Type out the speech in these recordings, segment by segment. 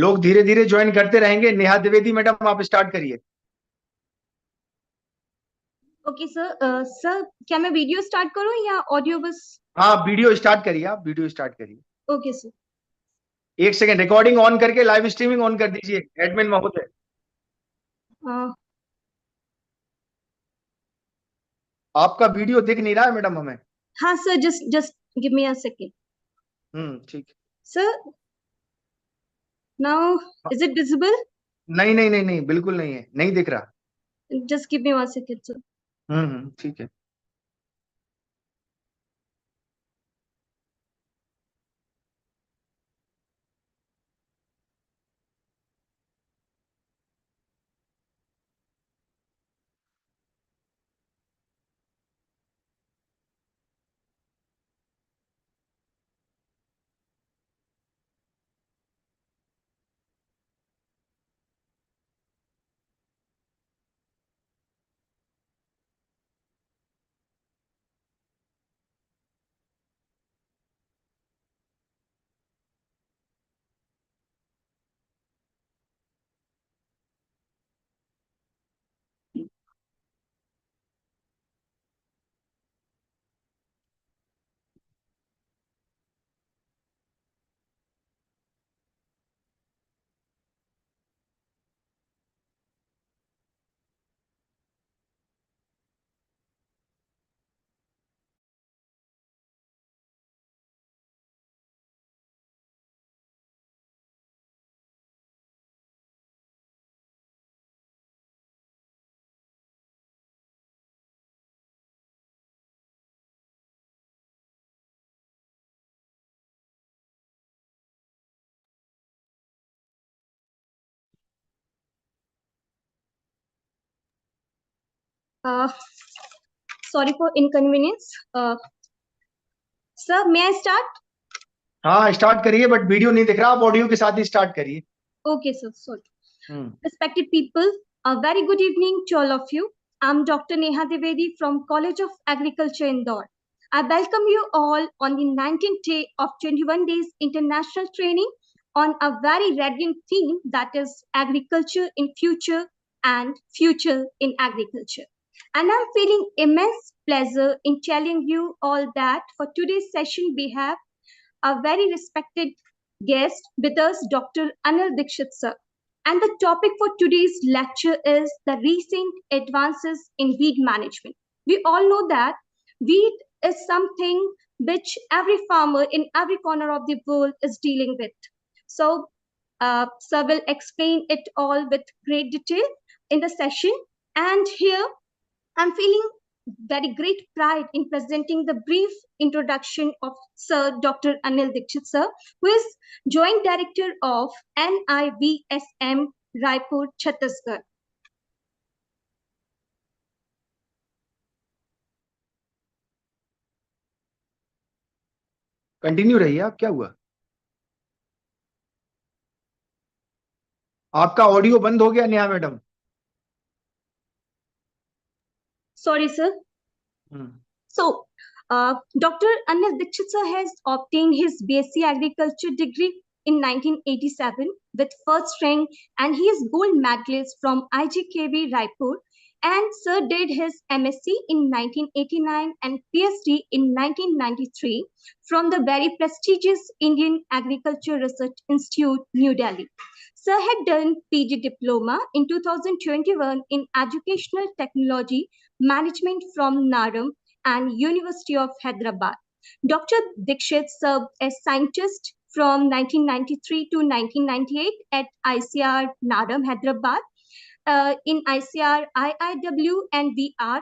लोग धीरे धीरे ज्वाइन करते रहेंगे। नेहा द्विवेदी मैडम, आप स्टार्ट करिए। Okay sir. सर क्या मैं वीडियो स्टार्ट करूं या ऑडियो बस? हाँ, वीडियो स्टार्ट करिए, आप वीडियो स्टार्ट करिए। Okay sir. एक सेकंड, रिकॉर्डिंग ऑन करके लाइव स्ट्रीमिंग ऑन कर दीजिए एडमिन महोदय। आपका वीडियो दिख नहीं रहा है मैडम हमें। हाँ sir, just just give me a second. ठीक। Sir now is it visible? नहीं नहीं नहीं नहीं, बिल्कुल नहीं है, नहीं दिख रहा। जस्ट गिव मी 1 सेकेंड सर। ठीक है। Sorry for inconvenience. Sir may I start? हाँ, स्टार्ट करिए, बट वीडियो नहीं दिख रहा, आप ऑडियो के साथ ही स्टार्ट करिए। Okay, sir. Sorry. Hmm. Respected people, a very good evening to all of you. I'm Dr. Neha Devedi from College of Agriculture, Indore. I welcome you all on the 19th day of 21 days international training on a very radiant theme, that is agriculture in future and future in agriculture. And I'm feeling immense pleasure in telling you all that for today's session we have a very respected guest with us, Dr. Anil Dikshit sir. And the topic for today's lecture is the recent advances in weed management. We all know that weed is something which every farmer in every corner of the world is dealing with. So, sir will explain it all with great detail in the session. And here I'm feeling very great pride in presenting the brief introduction of Sir Dr. Anil Dikshit sir, who is Joint Director of NIVSM Raipur, Chhattisgarh. Continue रहिए आप, क्या हुआ? आपका audio बंद हो गया Neha madam. Sorry, sir. So, Dr. Anil Dikshit sir has obtained his BSc Agriculture degree in 1987 with first rank, and he is gold medalist from IGKV Raipur. And sir did his MSc in 1989 and PhD in 1993 from the very prestigious Indian Agriculture Research Institute, New Delhi. Sir had done PG diploma in 2021 in Educational Technology Management from Naram and University of Hyderabad. Dr. Dikshit served as scientist from 1993 to 1998 at ICR Naram, Hyderabad, in ICR IIW and VR,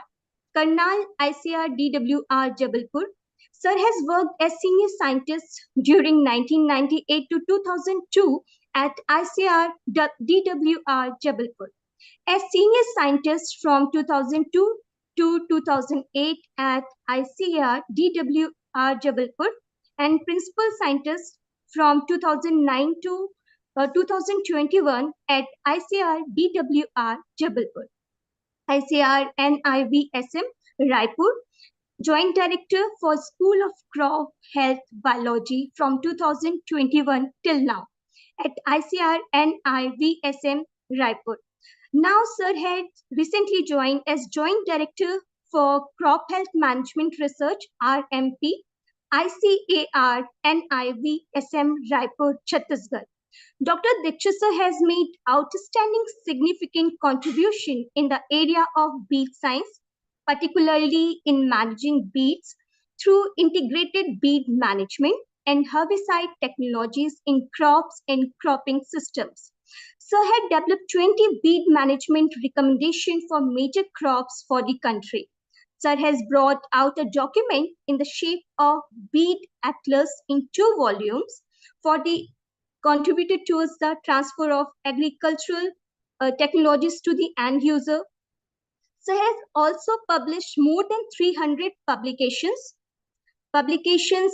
Karnal ICR DWR Jabalpur. Sir has worked as senior scientist during 1998 to 2002 at ICR DWR Jabalpur. As senior scientist from 2002 to 2008 at ICAR DWR Jabalpur and principal scientist from 2009 to 2021 at ICR DWR Jabalpur. ICR NIVSM Raipur, Joint Director for School of Crop Health Biology from 2021 till now. at ICR NIVSM Raipur. Now, sir had recently joined as Joint Director for Crop Health Management Research, RMP, ICAR NIVSM Raipur, Chhattisgarh. Dr. Dikshit sir has made outstanding significant contribution in the area of beet science, particularly in managing beets through integrated beet management and herbicide technologies in crops and cropping systems. Sir had developed 20 beet management recommendations for major crops for the country. Sir has brought out a document in the shape of Beet Atlas in 2 volumes for the contributed towards the transfer of agricultural technologies to the end user. Sir has also published more than 300 publications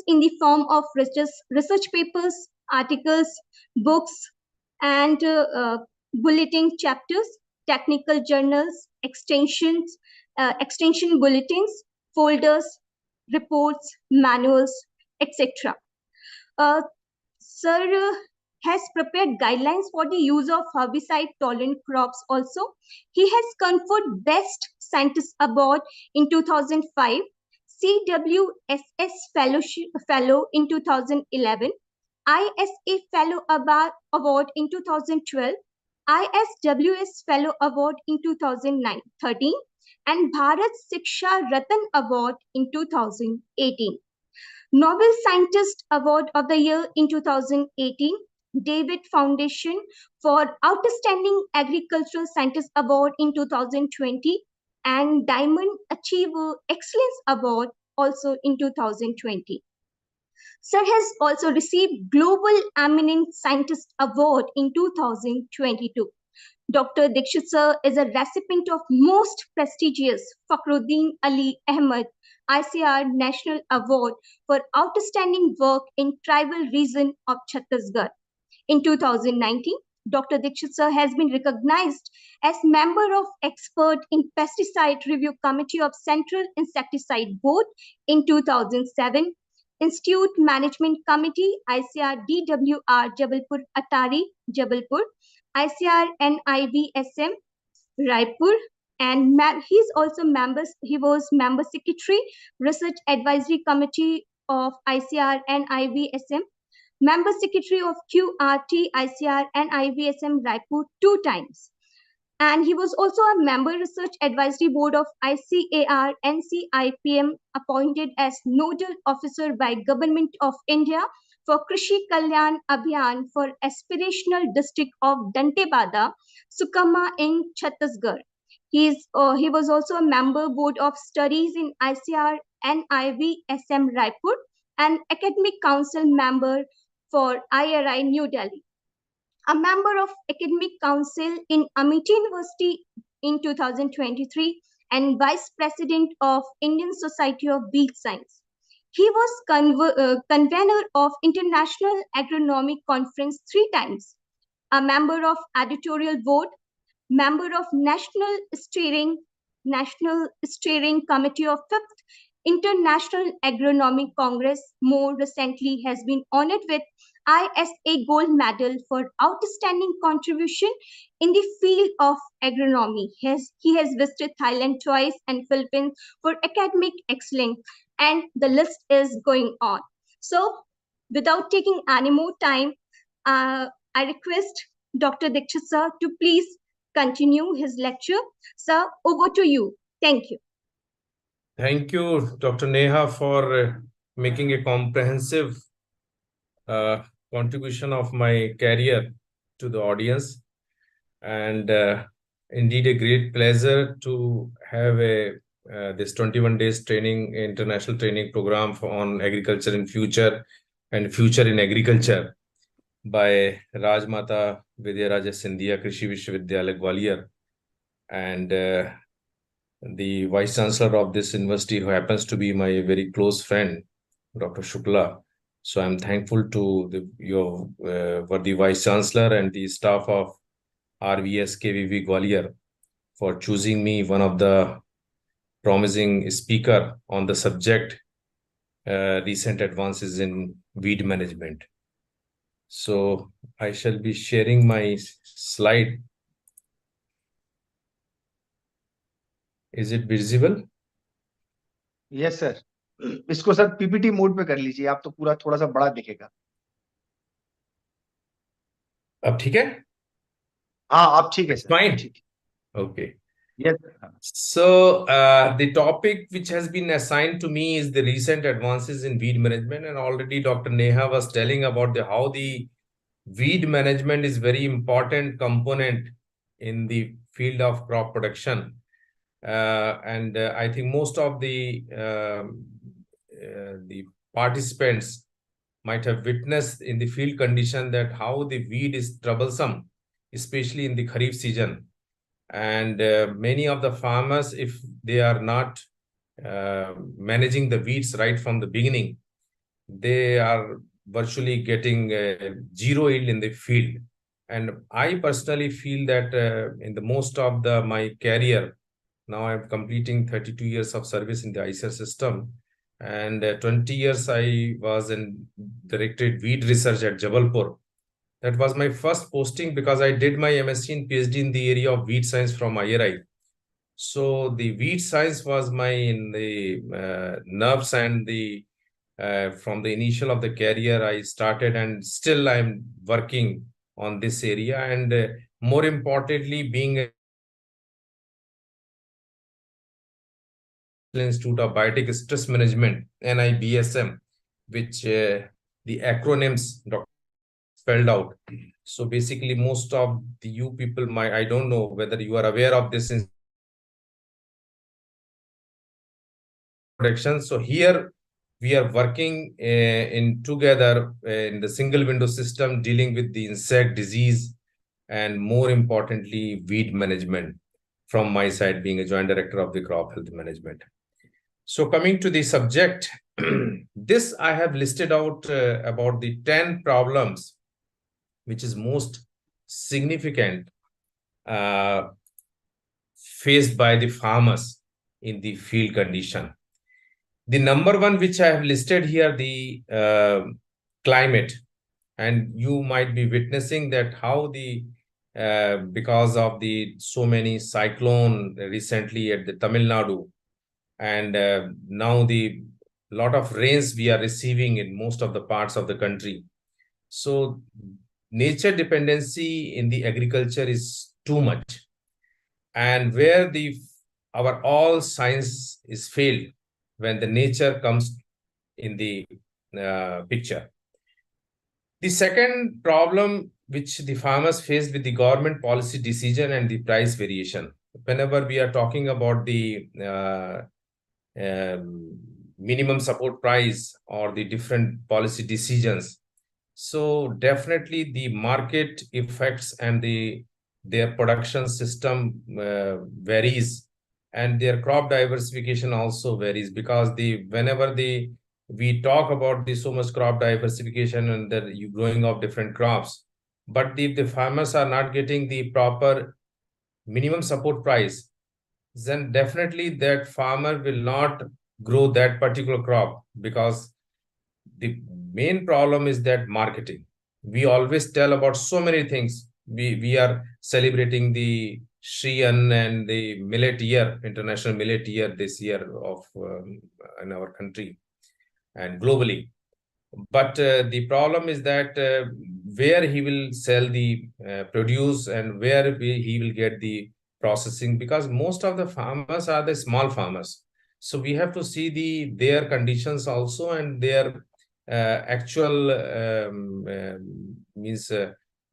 in the form of research papers, articles, books, and bulletin chapters, technical journals, extension bulletins, folders, reports, manuals, etc. Sir has prepared guidelines for the use of herbicide-tolerant crops also. He has conferred Best Scientist Award in 2005, CWSS Fellow in 2011, ISA Fellow Award in 2012, ISWS Fellow Award in 2013, and Bharat Siksha Ratan Award in 2018. Nobel Scientist Award of the Year in 2018, David Foundation for Outstanding Agricultural Scientist Award in 2020, and Diamond Achiever Excellence Award also in 2020. Sir has also received Global Eminent Scientist Award in 2022. Dr. Dikshit sir is a recipient of most prestigious Fakhruddin Ali Ahmed ICR National Award for Outstanding Work in Tribal Region of Chhattisgarh. In 2019, Dr. Dikshit sir has been recognized as member of Expert in Pesticide Review Committee of Central Insecticide Board in 2007, Institute Management Committee, ICR DWR Jabalpur Atari, Jabalpur, ICR NIVSM Raipur, and he was member secretary, Research Advisory Committee of ICR NIVSM, member secretary of QRT ICR NIVSM Raipur 2 times. And he was also a member Research Advisory Board of ICAR NCIPM, appointed as nodal officer by Government of India for Krishi Kalyan Abhiyan for Aspirational District of Dantewada, Sukama in Chhattisgarh. He was also a member Board of Studies in ICR NIVSM Raipur and Academic Council member for IRI New Delhi. A member of Academic Council in Amity University in 2023 and Vice President of Indian Society of Beet Science. He was convener of International Agronomic Conference 3 times, a member of Editorial Board, member of National Steering Committee of 5th International Agronomic Congress. More recently has been honored with ISA Gold Medal for outstanding contribution in the field of agronomy. He has visited Thailand twice and Philippines for academic excellence, and the list is going on. So, without taking any more time, I request Dr. Dikshit sir to please continue his lecture. Sir, over to you. Thank you. Thank you, Dr. Neha, for making a comprehensive contribution of my career to the audience. And indeed a great pleasure to have this 21 days training, international training program on agriculture in future and future in agriculture by Rajmata Vidya Raja Scindia Krishi Vishwavidyalaya Gwalior, and the Vice Chancellor of this university, who happens to be my very close friend, Dr. Shukla. So I'm thankful to for the Vice Chancellor and the staff of RVS KVV Gwalior for choosing me one of the promising speaker on the subject, recent advances in weed management. So I shall be sharing my slide. Is it visible? Yes, sir. इसको sir PPT mode पे कर लीजिए, आप तो पूरा थोड़ा सा बड़ा दिखेगा। अब ठीक है? हाँ, आप ठीक है सर। Fine. ठीक Okay. है। Yes, sir. So the topic which has been assigned to me is the recent advances in weed management, and already Dr. Neha was telling about how the weed management is very important component in the field of crop production. I think most of the participants might have witnessed in the field condition that how the weed is troublesome, especially in the Kharif season. And many of the farmers, if they are not managing the weeds right from the beginning, they are virtually getting zero yield in the field. And I personally feel that in the most of my career, now I'm completing 32 years of service in the ICAR system, and 20 years I was in directed weed research at Jabalpur. That was my first posting because I did my MSc and PhD in the area of weed science from IRI. So the weed science was my in the nerves, and the from the initial of the career I started, and still I'm working on this area. And more importantly, being a Institute of Biotic Stress Management, NIBSM, which the acronyms spelled out. So basically, most of you people might, I don't know whether you are aware of this production. So here we are working in together in the single window system, dealing with the insect disease and more importantly, weed management from my side, being a joint director of the crop health management. So coming to the subject, this I have listed out about the 10 problems which is most significant faced by the farmers in the field condition. The number one which I have listed here, the climate, and you might be witnessing that how the because of the so many cyclone recently at the Tamil Nadu, and now the lot of rains we are receiving in most of the parts of the country. So nature dependency in the agriculture is too much, and where our all science is failed when the nature comes in the picture. The second problem which the farmers face with the government policy decision and the price variation. Whenever we are talking about the minimum support price or the different policy decisions, so definitely the market effects and their production system varies, and their crop diversification also varies, because whenever we talk about the so much crop diversification and the growing of different crops, but if the farmers are not getting the proper minimum support price, then definitely that farmer will not grow that particular crop, because the main problem is that marketing. We always tell about so many things. We are celebrating the Shri Ann and the millet year, international millet year this year of in our country and globally. But the problem is that where he will sell the produce and where he will get the processing, because most of the farmers are the small farmers. So we have to see their conditions also, and their actual means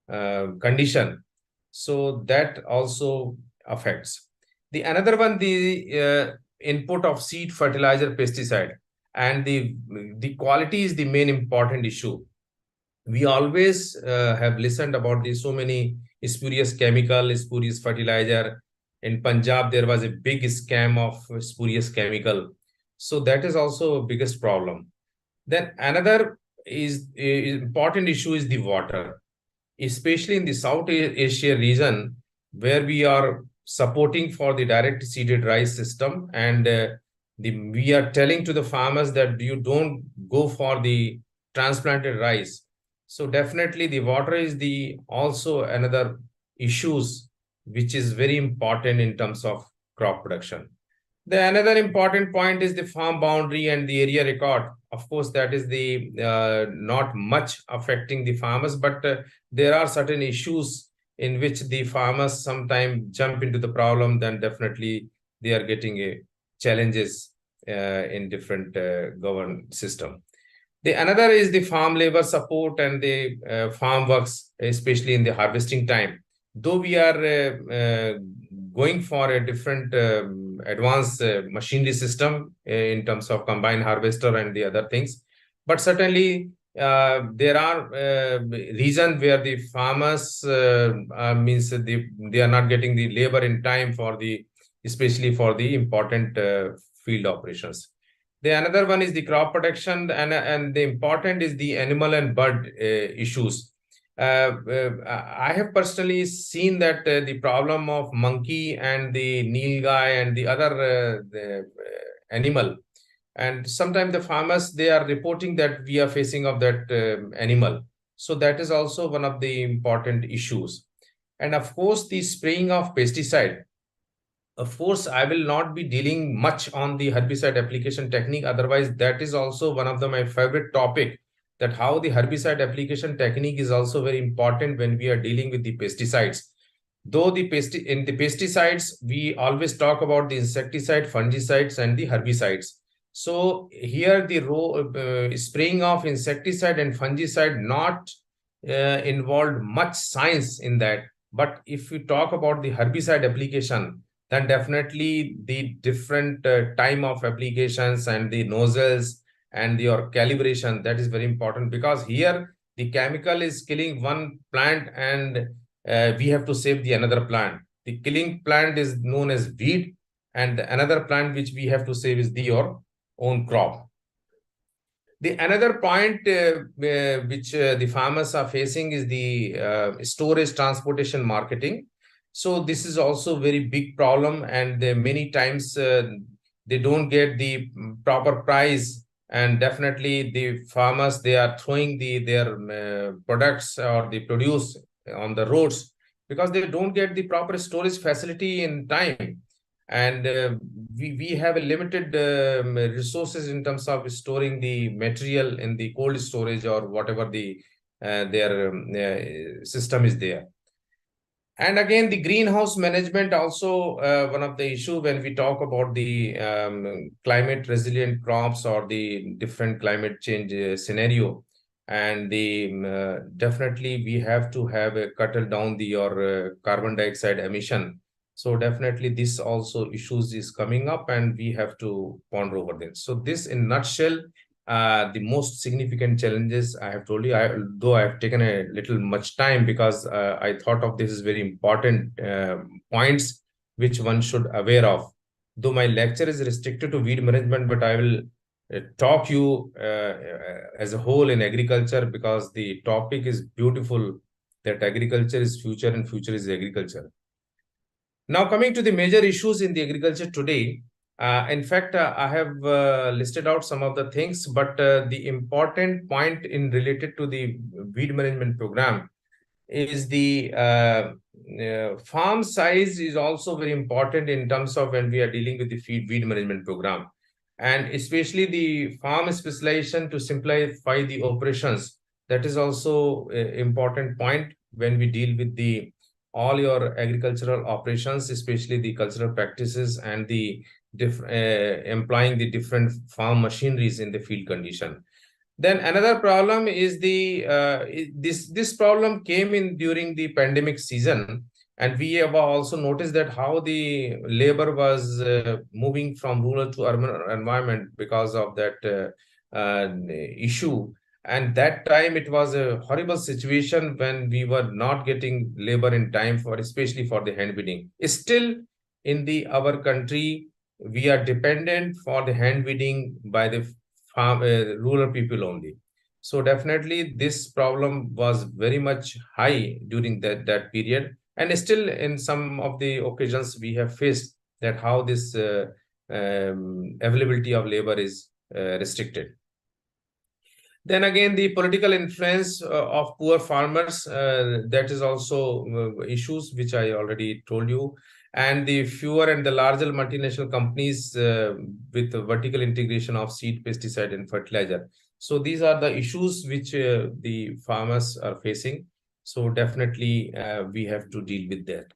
condition. So that also affects. The another one, the input of seed, fertilizer, pesticide, and the quality is the main important issue. We always have listened about the so many spurious chemical, spurious fertilizer. In Punjab, there was a big scam of spurious chemical. So that is also a biggest problem. Then another important issue is the water, especially in the South Asia region, where we are supporting for the direct seeded rice system, and we are telling to the farmers that you don't go for the transplanted rice. So definitely the water is the also another issues which is very important in terms of crop production. The another important point is the farm boundary and the area record. Of course, that is the not much affecting the farmers, but there are certain issues in which the farmers sometimes jump into the problem. Then definitely they are getting challenges in different government system. The another is the farm labor support and the farm works, especially in the harvesting time. Though we are going for a different advanced machinery system in terms of combined harvester and the other things, but certainly there are regions where the farmers means they are not getting the labor in time for the, especially for the important field operations. The another one is the crop protection, and the important is the animal and bird issues. I have personally seen that the problem of monkey and the nilgai and the other animal, and sometimes the farmers, they are reporting that we are facing of that animal. So that is also one of the important issues. And of course, the spraying of pesticide. Of course, I will not be dealing much on the herbicide application technique. Otherwise, that is also one of my favorite topic, that how the herbicide application technique is also very important when we are dealing with the pesticides. Though in the pesticides, we always talk about the insecticide, fungicides, and the herbicides. So here the spraying of insecticide and fungicide not involved much science in that. But if we talk about the herbicide application, then definitely the different time of applications and the nozzles and your calibration, that is very important, because here the chemical is killing one plant and we have to save the another plant. The killing plant is known as weed, and another plant which we have to save is your own crop. The another point which the farmers are facing is the storage, transportation, marketing. So this is also a very big problem, and many times they don't get the proper price, and definitely the farmers, they are throwing their products or the produce on the roads because they don't get the proper storage facility in time. And we have a limited resources in terms of storing the material in the cold storage or whatever their system is there. And again, the greenhouse management also one of the issue when we talk about the climate resilient crops or the different climate change scenario. And the definitely we have to have a cutle down your carbon dioxide emission. So definitely this also issues is coming up, and we have to ponder over this. So this in nutshell, the most significant challenges I have told you, though I have taken a little much time because I thought of this is very important points which one should aware of. Though my lecture is restricted to weed management, but I will talk you as a whole in agriculture, because the topic is beautiful, that agriculture is future and future is agriculture. Now coming to the major issues in the agriculture today, in fact, I have listed out some of the things, but the important point in related to the weed management program is the farm size is also very important in terms of when we are dealing with the weed management program, and especially the farm specialization to simplify the operations. That is also an important point when we deal with all your agricultural operations, especially the cultural practices and the employing the different farm machineries in the field condition. Then another problem is this problem came in during the pandemic season, and we have also noticed that how the labor was moving from rural to urban environment because of that issue. And that time it was a horrible situation when we were not getting labor in time for, especially for the hand weeding. Still in our country, we are dependent for the hand weeding by the farm rural people only. So definitely this problem was very much high during that period, and still in some of the occasions we have faced that how this availability of labor is restricted. Then again, the political influence of poor farmers, that is also issues which I already told you. And the fewer and the larger multinational companies with the vertical integration of seed, pesticide, and fertilizer. So these are the issues which the farmers are facing. So definitely we have to deal with that.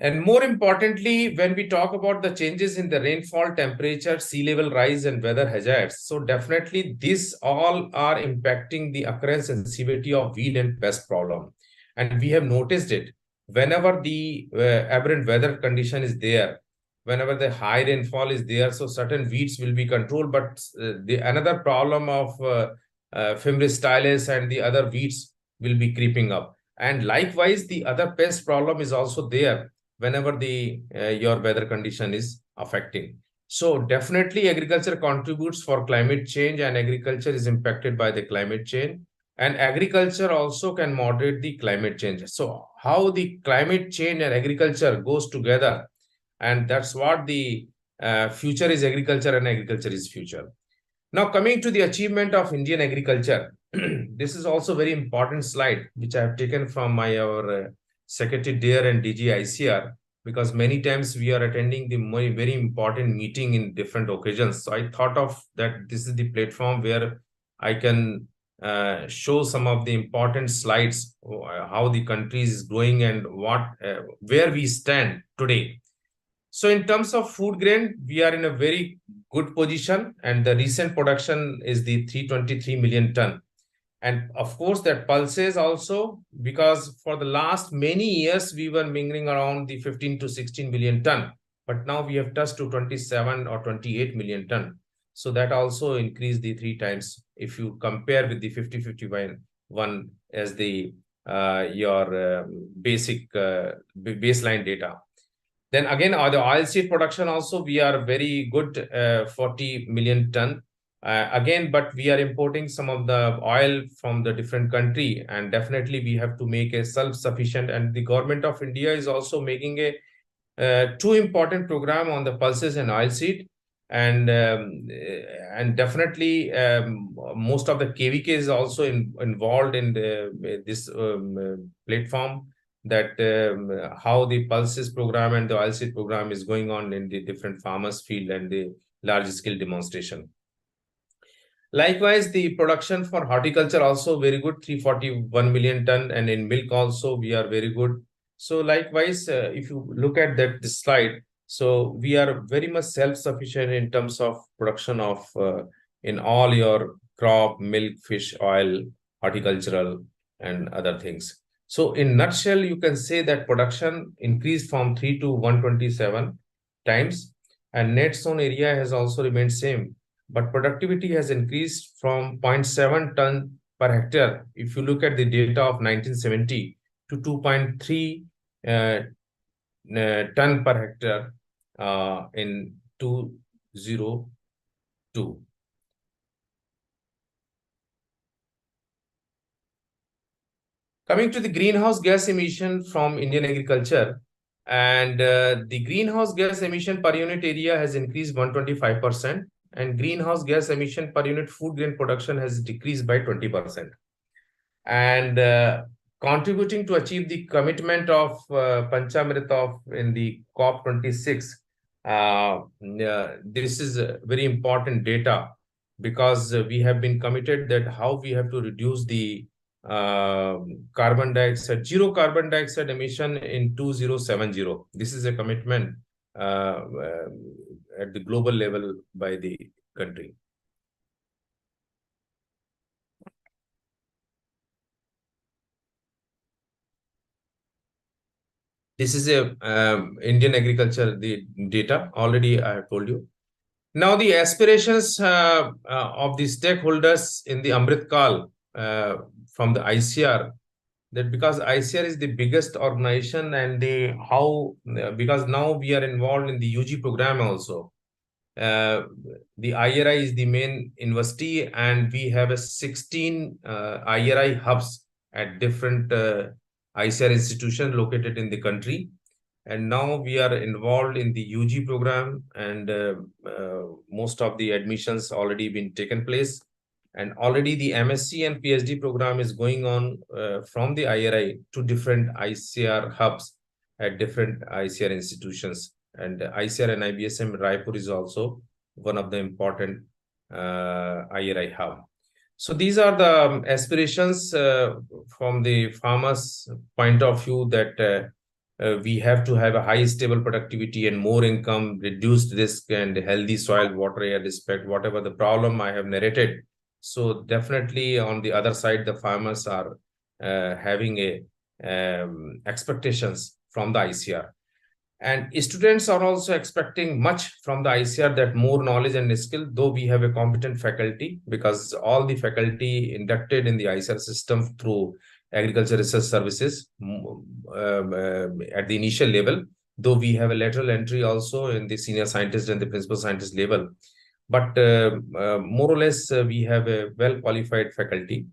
And more importantly, when we talk about the changes in the rainfall, temperature, sea level rise, and weather hazards, so definitely these all are impacting the occurrence and severity of weed and pest problem. And we have noticed it whenever the aberrant weather condition is there, whenever the high rainfall is there, so certain weeds will be controlled. But the another problem of Fimbriaceae stylus and the other weeds will be creeping up. And likewise, the other pest problem is also there whenever the your weather condition is affecting. So definitely agriculture contributes for climate change, and agriculture is impacted by the climate change, and agriculture also can moderate the climate change. So how the climate change and agriculture goes together, and that's what the future is agriculture and agriculture is future. Now coming to the achievement of Indian agriculture, this is also very important slide which I have taken from our Secretary DARE and DG ICR, because many times we are attending the very important meeting in different occasions. So I thought of that this is the platform where I can show some of the important slides, how the country is growing and where we stand today. So in terms of food grain, we are in a very good position, and the recent production is the 323 million ton. And of course, that pulses also, because for the last many years, we were mingling around the 15 to 16 million ton. But now we have touched to 27 or 28 million ton. So that also increased the 3 times if you compare with the 50-51 as the your basic baseline data. Then again, the oilseed production also, we are very good, 40 million ton. Again, but we are importing some of the oil from the different country, and definitely we have to make a self-sufficient. And the government of India is also making a 2 important program on the pulses and oilseed, and definitely most of the KVK is also involved in this platform, that how the pulses program and the oilseed program is going on in the different farmers field and the large scale demonstration. Likewise, the production for horticulture also very good, 341 million ton, and in milk also we are very good. So likewise, if you look at this slide, so we are very much self-sufficient in terms of production of in all your crop, milk, fish, oil, horticultural, and other things. So in nutshell, you can say that production increased from 3 to 127 times, and net sown area has also remained same. But productivity has increased from 0.7 ton per hectare, if you look at the data of 1970, to 2.3 ton per hectare in 2002. Coming to the greenhouse gas emission from Indian agriculture, and the greenhouse gas emission per unit area has increased 125%. And greenhouse gas emission per unit food grain production has decreased by 20%. And contributing to achieve the commitment of Panchamrit in the COP26, this is very important data, because we have been committed that how we have to reduce the carbon dioxide, zero carbon dioxide emission in 2070. This is a commitment at the global level by the country. This is a Indian agriculture, the data already I have told you. Now the aspirations of the stakeholders in the Amrit Kal from the ICR, that because ICR is the biggest organization, and because now we are involved in the UG program also. The IRI is the main university, and we have 16 IRI hubs at different ICR institutions located in the country. And now we are involved in the UG program, and most of the admissions already been taken place. And already the MSc and PhD program is going on from the IRI to different ICAR hubs at different ICAR institutions. And ICAR and IBSM Raipur is also one of the important IRI hub. So these are the aspirations from the farmers' point of view, that we have to have a high stable productivity and more income, reduced risk, and healthy soil, water, air, respect, whatever the problem I have narrated. So definitely on the other side, the farmers are having expectations from the ICAR. And students are also expecting much from the ICAR, that more knowledge and skill, though we have a competent faculty, because all the faculty inducted in the ICAR system through Agriculture Research Services at the initial level, though we have a lateral entry also in the senior scientist and the principal scientist level. But more or less, we have a well-qualified faculty.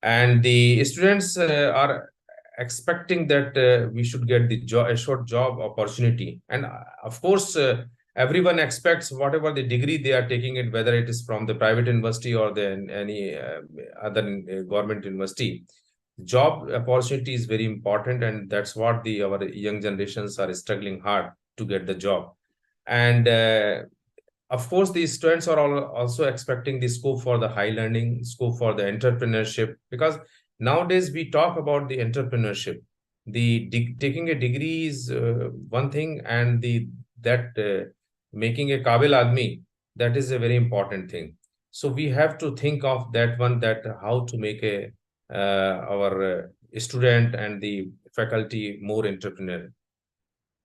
And the students are expecting that we should get the a short job opportunity. And of course, everyone expects whatever the degree they are taking it, whether it is from the private university or any other government university. Job opportunity is very important, and that's what our young generations are struggling hard to get the job. And of course, the students are also expecting the scope for the high learning, scope for the entrepreneurship, because nowadays we talk about the entrepreneurship. Taking a degree is one thing, and making a Kabil Admi, that is a very important thing. So we have to think of that one, that how to make our student and the faculty more entrepreneurial.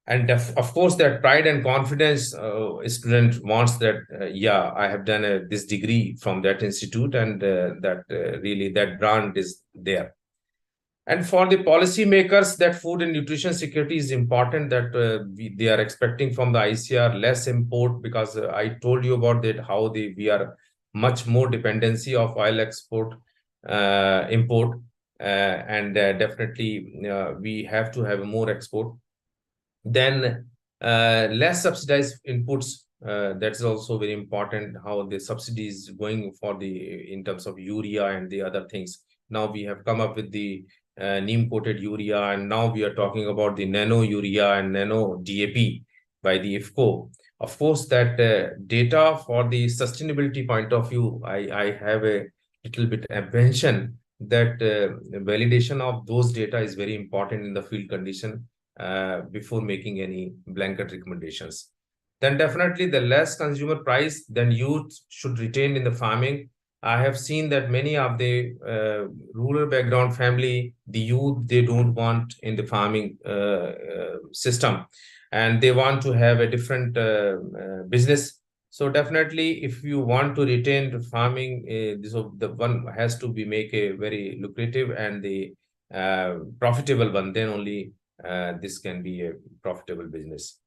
And of course, that pride and confidence student wants, that yeah, I have done this degree from that institute, and really that brand is there. And for the policymakers, that food and nutrition security is important, that they are expecting from the ICAR less import, because I told you about that, how we are much more dependency of oil export, import, and definitely we have to have more export. Then less subsidized inputs, that's also very important, how the subsidies going for in terms of urea and the other things. Now we have come up with the neem coated urea, and now we are talking about the nano urea and nano DAP by the IFCO. Of course, that data for the sustainability point of view, I have a little bit apprehension that validation of those data is very important in the field condition before making any blanket recommendations. Then definitely the less consumer price, then youth should retain in the farming. I have seen that many of the rural background family, the youth, they don't want in the farming system, and they want to have a different business. So definitely, if you want to retain the farming, so the one has to be make a very lucrative and the profitable one, then only this can be a profitable business.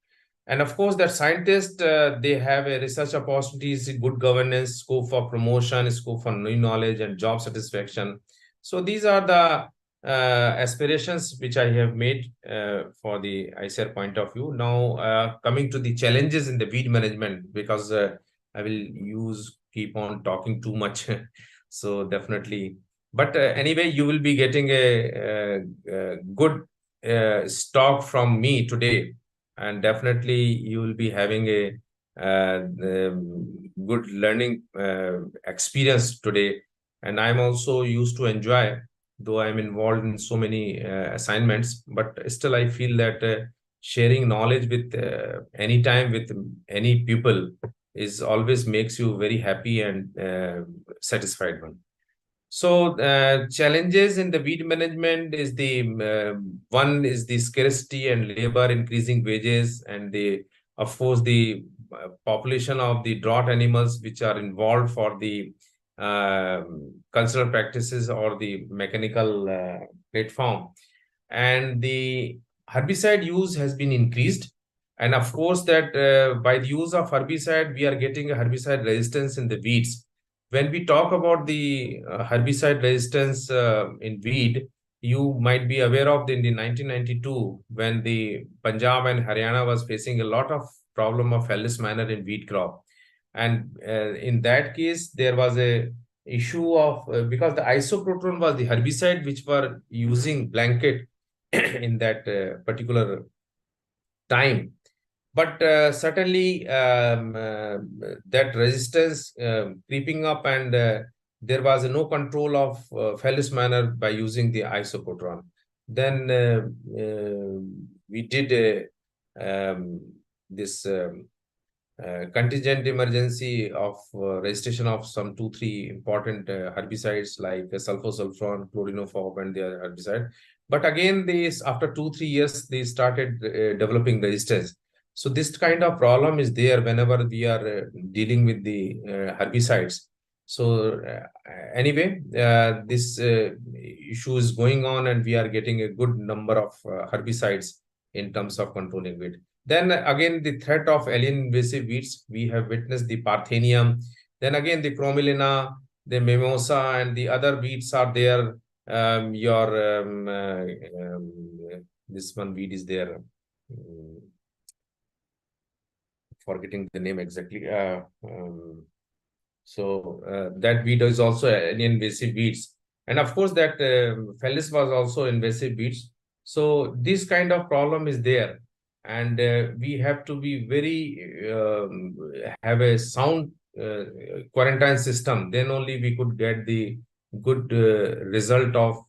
And of course, that scientists, they have a research opportunities, good governance, scope for promotion, scope for new knowledge, and job satisfaction. So these are the aspirations which I have made for the ICAR point of view. Now, coming to the challenges in the weed management, because I will keep on talking too much. So definitely, but anyway, you will be getting a good stock from me today, and definitely you will be having a good learning experience today. And I'm also used to enjoy, though I'm involved in so many assignments, but still I feel that sharing knowledge with anytime with any people is always makes you very happy and satisfied one. So challenges in the weed management is one is the scarcity and labor, increasing wages, and of course the population of the drought animals which are involved for the cultural practices or the mechanical platform. And the herbicide use has been increased. And of course that by the use of herbicide, we are getting a herbicide resistance in the weeds. When we talk about the herbicide resistance in weed, you might be aware of in the 1992, when the Punjab and Haryana was facing a lot of problem of Felis minor in wheat crop. And in that case, there was a issue of because the isoprotron was the herbicide which were using blanket in that particular time. But certainly that resistance creeping up, and there was no control of phallus manner by using the isoprotron. Then we did this contingent emergency of registration of some 2-3 important herbicides like sulfosulfuron, chlorinoforb, and the other herbicide. But again, this after 2-3 years, they started developing resistance. So this kind of problem is there whenever we are dealing with the herbicides. So anyway, this issue is going on, and we are getting a good number of herbicides in terms of controlling it. Then again, the threat of alien invasive weeds, we have witnessed the Parthenium. Then again, the Cromolina, the Mimosa, and the other weeds are there. This one weed is there. Forgetting the name exactly. That weed is also alien invasive weeds. And of course, that phallus was also invasive weeds. So this kind of problem is there. And we have to be very have a sound quarantine system. Then only we could get the good result of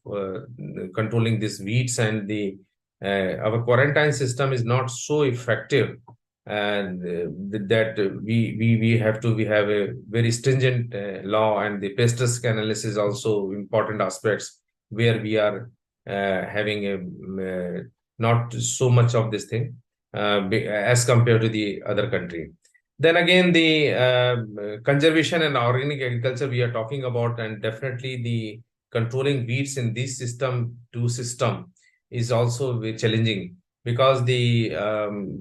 controlling these weeds. And the our quarantine system is not so effective, and that we have a very stringent law, and the pest risk analysis also important aspects where we are having a not so much of this thing as compared to the other country. Then again, the conservation and organic agriculture we are talking about, and definitely the controlling weeds in this system is also very challenging, because the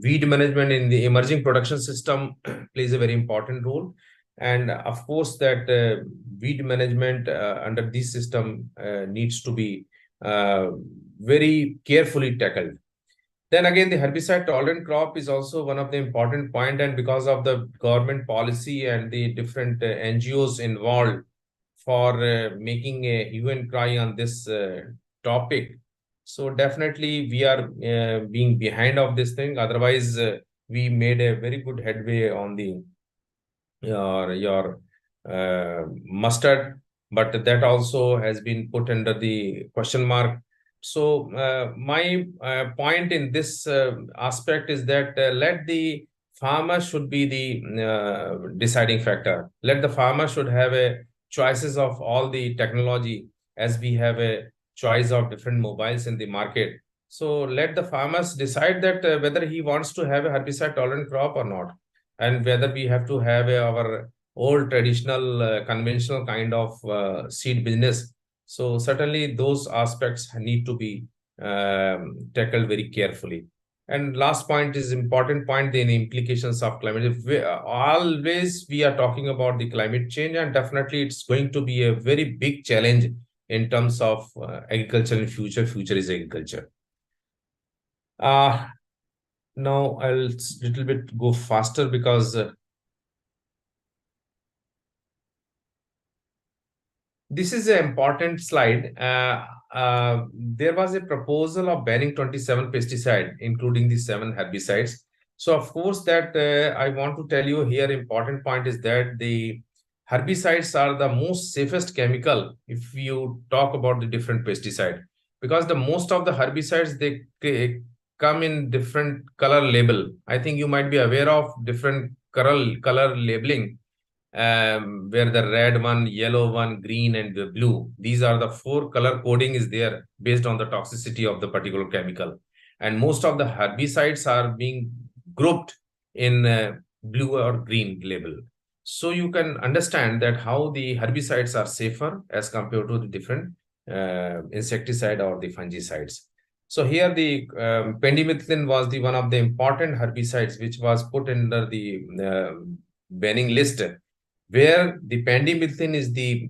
weed management in the emerging production system plays a very important role. And of course, that weed management under this system needs to be very carefully tackled. Then again, the herbicide tolerant crop is also one of the important point, and because of the government policy and the different NGOs involved for making a hue and cry on this topic. So definitely we are being behind of this thing. Otherwise, we made a very good headway on the your mustard, but that also has been put under the question mark. So my point in this aspect is that let the farmer should be the deciding factor. Let the farmer should have a choices of all the technology, as we have a choice of different mobiles in the market. So let the farmers decide that whether he wants to have a herbicide tolerant crop or not, and whether we have to have our old traditional conventional kind of seed business. So certainly those aspects need to be tackled very carefully. And last point is important point, the implications of climate. Always we are talking about the climate change, and definitely it's going to be a very big challenge in terms of agriculture in future. Future is agriculture. Now I'll little bit go faster, because this is an important slide. There was a proposal of banning 27 pesticides, including the 7 herbicides. So of course that I want to tell you here, important point is that the herbicides are the most safest chemical if you talk about the different pesticide, because the most of the herbicides, they come in different color label. I think you might be aware of different color labeling, where the red one, yellow one, green, and the blue. These are the 4 color coding is there based on the toxicity of the particular chemical. And most of the herbicides are being grouped in blue or green label. So you can understand that how the herbicides are safer as compared to the different insecticide or the fungicides. So here the pendimethalin was the one of the important herbicides which was put under the banning list, where the pendimethalin is the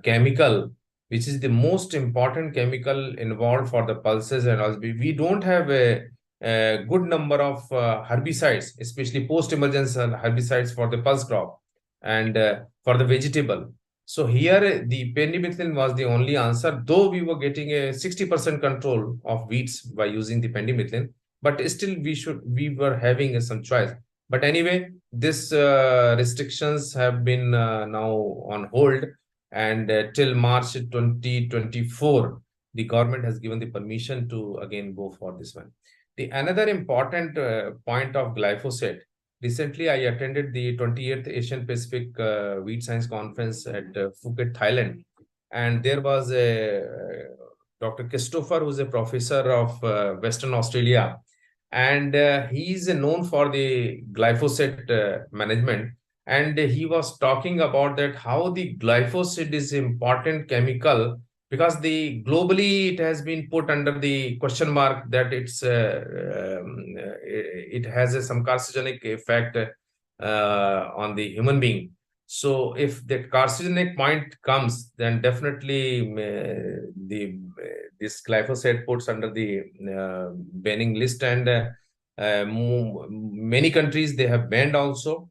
chemical which is the most important chemical involved for the pulses. And also we don't have a good number of herbicides, especially post-emergence herbicides for the pulse crop and for the vegetable. So here the pendimethalin was the only answer, though we were getting a 60% control of weeds by using the pendimethalin, but still we were having some choice. But anyway, this restrictions have been now on hold, and till March 2024, the government has given the permission to again go for this one. The another important point of glyphosate. Recently, I attended the 28th Asian Pacific Wheat Science Conference at Phuket, Thailand. And there was a Dr. Christopher, who's a professor of Western Australia. And he is known for the glyphosate management. And he was talking about that how the glyphosate is important chemical, because globally it has been put under the question mark that it has some carcinogenic effect on the human being. So if the carcinogenic point comes, then definitely this glyphosate puts under the banning list, and many countries they have banned also.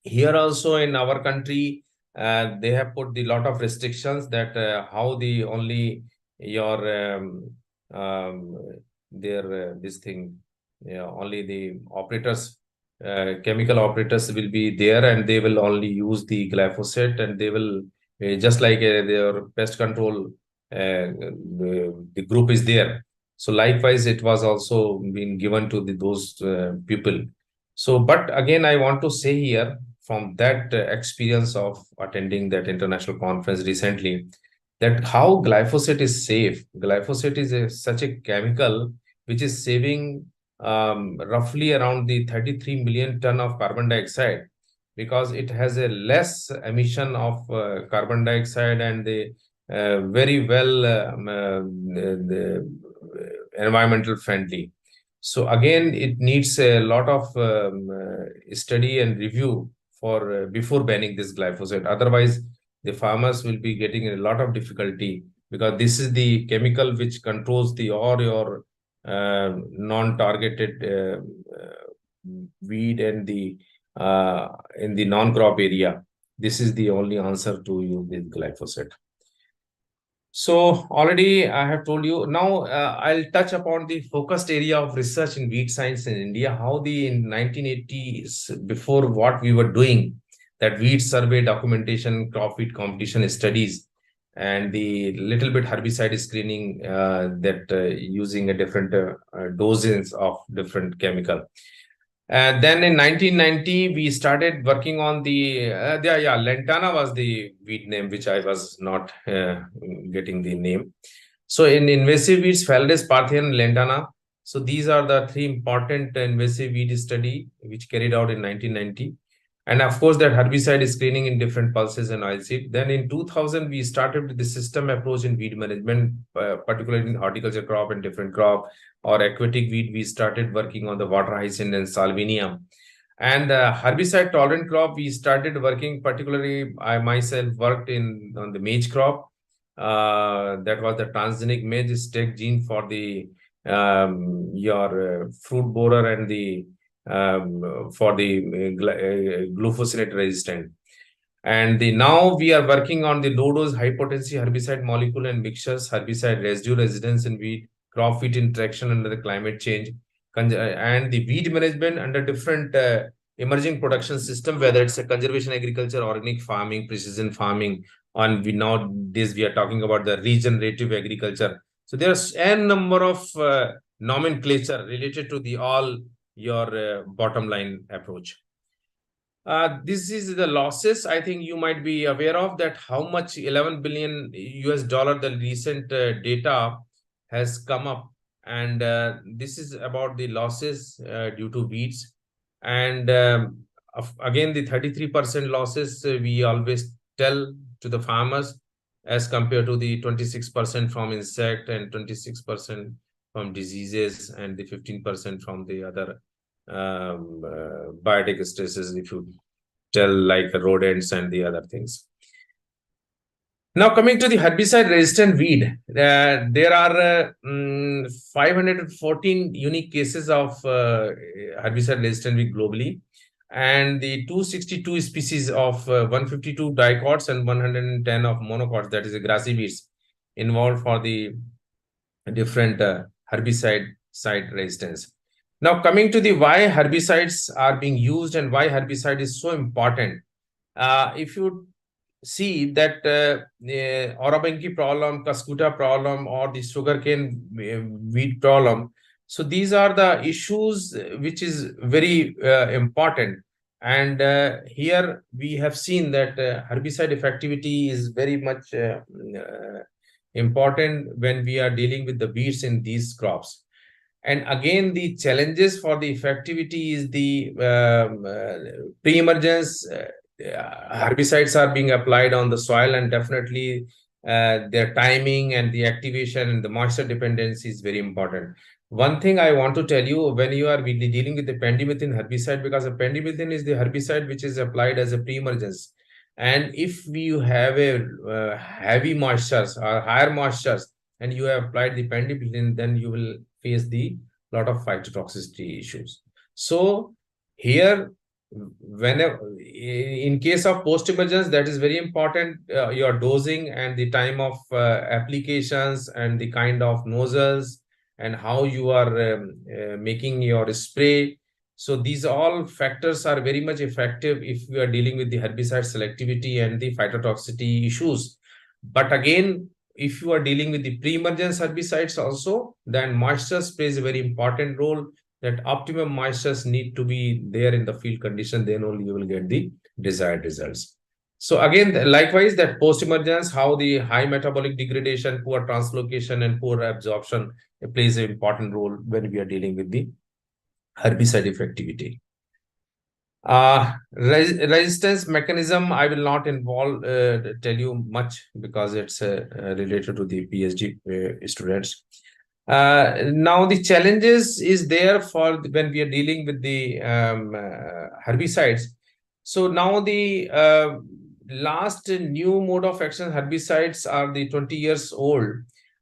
Here also in our country, they have put the lot of restrictions that how the only your this thing, only the operators, chemical operators will be there, and they will only use the glyphosate, and they will just like their pest control the group is there. So likewise, it was also been given to those people. So, but again, I want to say here, from that experience of attending that international conference recently, that how glyphosate is safe. Glyphosate is such a chemical which is saving roughly around the 33 million ton of carbon dioxide, because it has a less emission of carbon dioxide, and the very well the environmental friendly. So again, it needs a lot of study and review for before banning this glyphosate. Otherwise, the farmers will be getting a lot of difficulty, because this is the chemical which controls all your non-targeted weed and the in the non-crop area. This is the only answer to you with glyphosate. So already I have told you. Now I'll touch upon the focused area of research in wheat science in India. How in 1980s, before what we were doing, that wheat survey documentation, crop wheat competition studies, and the little bit herbicide screening that using a different doses of different chemical. Then in 1990, we started working on Lantana was the weed name, which I was not getting the name. So in invasive weeds, Phallus, Parthian, Lantana. So these are the three important invasive weed study which carried out in 1990. And of course, that herbicide screening in different pulses and oilseed. Then in 2000, we started with the system approach in weed management, particularly in horticulture crop and different crop, or aquatic weed. We started working on the water hyacinth and salvinia. And herbicide tolerant crop, we started working, particularly I myself worked on the maize crop. That was the transgenic maize stake gene for the your fruit borer and the for the glufosinate resistant. And now we are working on the low dose high potency herbicide molecule and mixtures, herbicide residue residence in wheat, crop wheat interaction under the climate change, and the weed management under different emerging production system, whether it's a conservation agriculture, organic farming, precision farming, and nowadays we are talking about the regenerative agriculture. So there's n number of nomenclature related to the all your bottom line approach. This is the losses. I think you might be aware of that how much $11 billion the recent data has come up, and this is about the losses due to weeds. And again, the 33% losses we always tell to the farmers, as compared to the 26% from insect and 26% from diseases, and the 15% from the other biotic stresses, if you tell, like rodents and the other things. Now coming to the herbicide resistant weed, there are 514 unique cases of herbicide resistant weed globally. and the 262 species of 152 dicots and 110 of monocots, that is the grassy weeds, involved for the different herbicide site resistance. Now, coming to the why herbicides are being used and why herbicide is so important. If you see that Orobanki problem, Cuscuta problem, or the sugarcane weed problem, so these are the issues which is very important. And here we have seen that herbicide effectivity is very much important when we are dealing with the weeds in these crops. And again, the challenges for the effectivity is the pre-emergence. Herbicides are being applied on the soil, and definitely their timing and the activation and the moisture dependency is very important. One thing I want to tell you, when you are dealing with the pendimethalin herbicide, because the pendimethalin is the herbicide which is applied as a pre-emergence, and if you have a heavy moistures or higher moistures and you have applied the pendimethalin, then you will face the lot of phytotoxicity issues. So here, whenever in case of post-emergence, that is very important, your dosing and the time of applications and the kind of nozzles and how you are making your spray. So these all factors are very much effective if we are dealing with the herbicide selectivity and the phytotoxicity issues. But again, if you are dealing with the pre-emergence herbicides also, then moisture plays a very important role. That optimum moistures need to be there in the field condition, then only you will get the desired results. So again, likewise, that post-emergence, how the high metabolic degradation, poor translocation, and poor absorption plays an important role when we are dealing with the herbicide effectivity. Resistance mechanism, I will not tell you much because it's related to the PhD students. Now the challenges is there for when we are dealing with the herbicides. So now the last new mode of action herbicides are the 20 years old,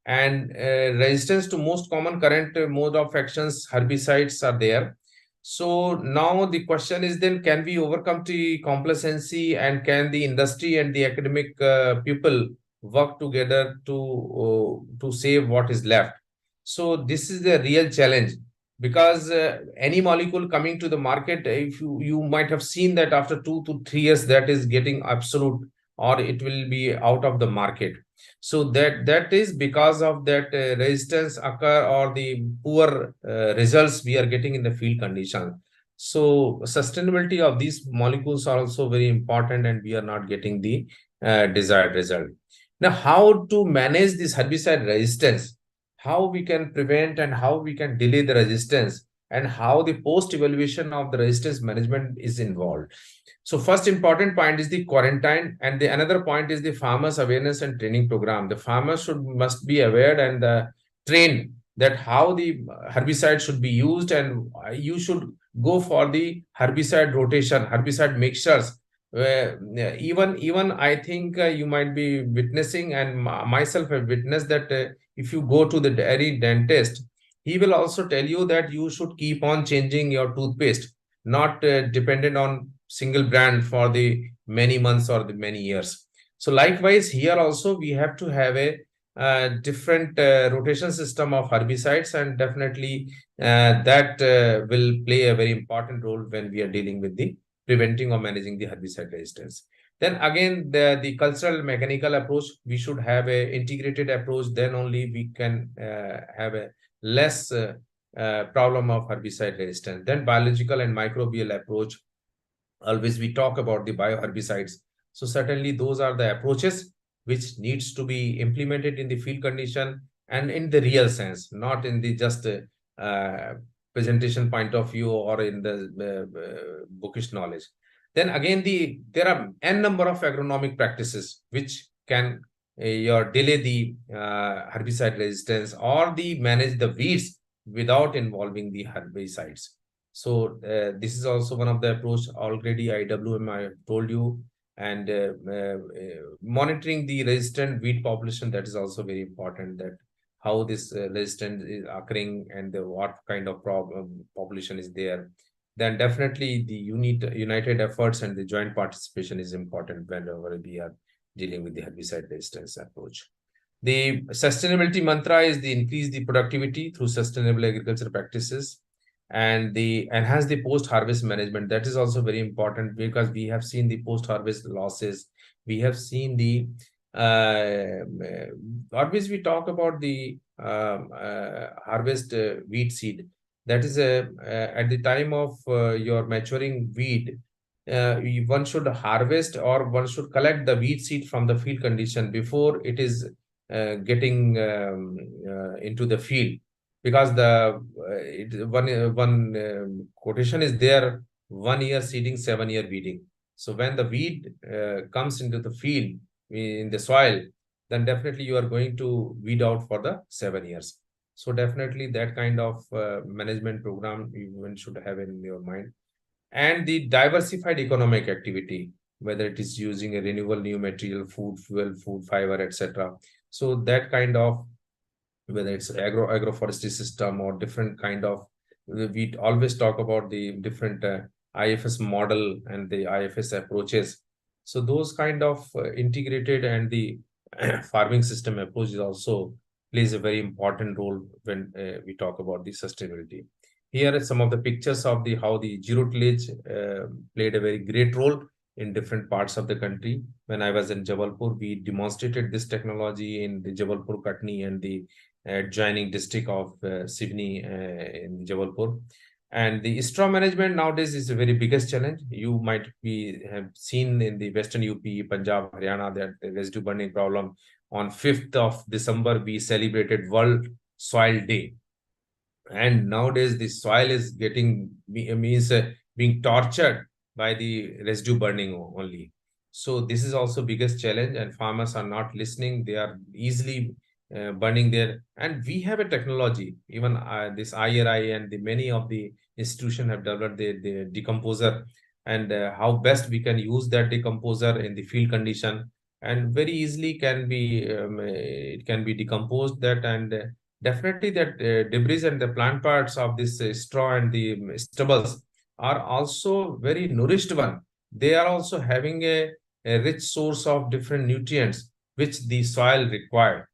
and resistance to most common current mode of actions herbicides are there. So now the question is, then can we overcome the complacency, and can the industry and the academic people work together to save what is left? So this is the real challenge, because any molecule coming to the market, if you might have seen that after 2 to 3 years that is getting absolute, or it will be out of the market. So that is because of that resistance occur, or the poor results we are getting in the field condition. So sustainability of these molecules are also very important, and we are not getting the desired result. Now, how to manage this herbicide resistance, how we can prevent and how we can delay the resistance, and how the post-evaluation of the resistance management is involved. So first important point is the quarantine, and the another point is the farmers awareness and training program. The farmers must be aware and trained that how the herbicide should be used, and you should go for the herbicide rotation, herbicide mixtures. Even I think you might be witnessing, and myself have witnessed that if you go to the dairy dentist, he will also tell you that you should keep on changing your toothpaste, not dependent on single brand for the many months or the many years. So likewise, here also we have to have a different rotation system of herbicides, and definitely that will play a very important role when we are dealing with the preventing or managing the herbicide resistance. Then again, the cultural mechanical approach, we should have a integrated approach, then only we can have a less problem of herbicide resistance. Then biological and microbial approach, always we talk about the bioherbicides. So certainly those are the approaches which needs to be implemented in the field condition and in the real sense, not in the just presentation point of view or in the bookish knowledge. Then again, there are n number of agronomic practices which can delay the herbicide resistance or the manage the weeds without involving the herbicides. So this is also one of the approach. Already IWM I have told you, and monitoring the resistant weed population, that is also very important, that how this resistance is occurring and what kind of problem population is there. then definitely the united efforts and the joint participation is important whenever we are dealing with the herbicide resistance approach. The sustainability mantra is the increase the productivity through sustainable agriculture practices and the enhance the post-harvest management. That is also very important because we have seen the post-harvest losses. We have seen the always we talk about the harvest wheat seed. That is at the time of your maturing wheat, one should harvest or one should collect the wheat seed from the field condition before it is getting into the field, because the one quotation is there: 1 year seeding, 7 year weeding. So when the weed comes into the field in the soil, then definitely you are going to weed out for the 7 years. So definitely that kind of management program you should have in your mind. And the diversified economic activity, whether it is using a renewable new material, food, fuel, food, fiber, etc. So that kind of, whether it's agroforestry system or different kind of, we always talk about the different IFS model and the IFS approaches. So those kind of integrated and the farming system approach is also plays a very important role when we talk about the sustainability. Here are some of the pictures of the how the zero tillage played a very great role in different parts of the country. When I was in Jabalpur, we demonstrated this technology in the Jabalpur, Katni, and the adjoining district of Sivni in Jabalpur. And the straw management nowadays is the very biggest challenge. You might have seen in the Western UP, Punjab, Haryana, that the residue burning problem. On 5th of December, we celebrated World Soil Day. And nowadays, the soil is getting, being tortured by the residue burning only. So this is also biggest challenge, and farmers are not listening. They are easily burning there. And we have a technology, even this IRI and the many of the institutions have developed the decomposer, and how best we can use that decomposer in the field condition, and very easily can be it can be decomposed that, and definitely that debris and the plant parts of this straw and the stubbles are also very nourished one. They are also having a rich source of different nutrients which the soil required.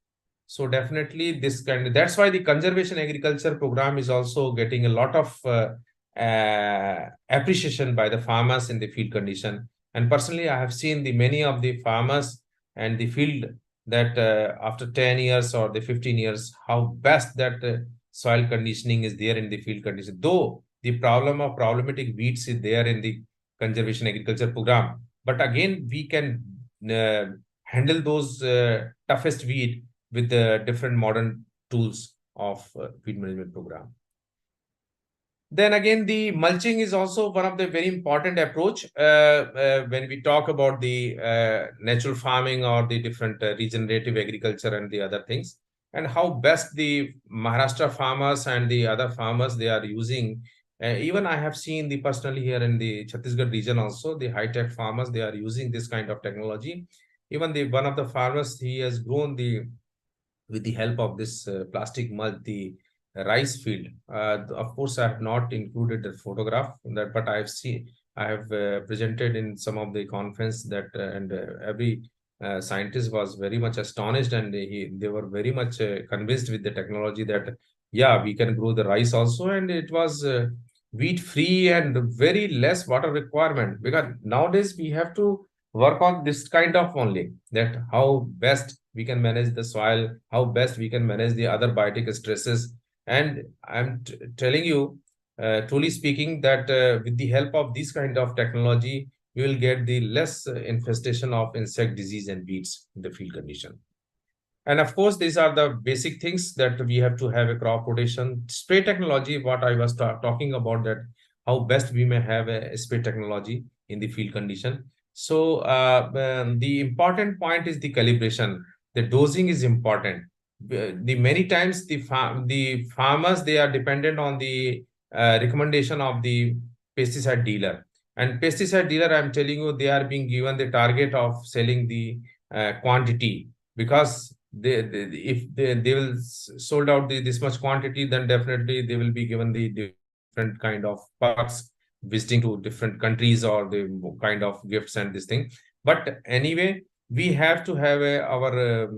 So definitely this kind, that's why the conservation agriculture program is also getting a lot of appreciation by the farmers in the field condition. And personally, I have seen the many of the farmers and the field that after 10 years or the 15 years, how best that soil conditioning is there in the field condition. Though the problem of problematic weeds is there in the conservation agriculture program, but again, we can handle those toughest weed with the different modern tools of weed management program. Then again, the mulching is also one of the very important approach when we talk about the natural farming or the different regenerative agriculture and the other things, and how best the Maharashtra farmers and the other farmers they are using. Even I have seen the personally here in the Chhattisgarh region also, the high-tech farmers, they are using this kind of technology. Even the one of the farmers, he has grown the, with the help of this plastic mulch, the rice field. Of course, I have not included the photograph in that, but I have seen, I have presented in some of the conference that, and every scientist was very much astonished, and they were very much convinced with the technology that, yeah, we can grow the rice also, and it was wheat free and very less water requirement, because nowadays we have to work on this kind of only, that how best we can manage the soil, how best we can manage the other biotic stresses. And I'm telling you, truly speaking, that with the help of this kind of technology, you will get the less infestation of insect disease and weeds in the field condition. And of course, these are the basic things that we have to have: a crop rotation, spray technology, what I was talking about, that how best we may have a spray technology in the field condition. So the important point is the calibration. The dosing is important. The many times the farmers, they are dependent on the recommendation of the pesticide dealer. And pesticide dealer, I'm telling you, they are being given the target of selling the quantity, because if they will sold out this much quantity, then definitely they will be given the different kind of perks visiting to different countries or the kind of gifts and this thing. But anyway, we have to have our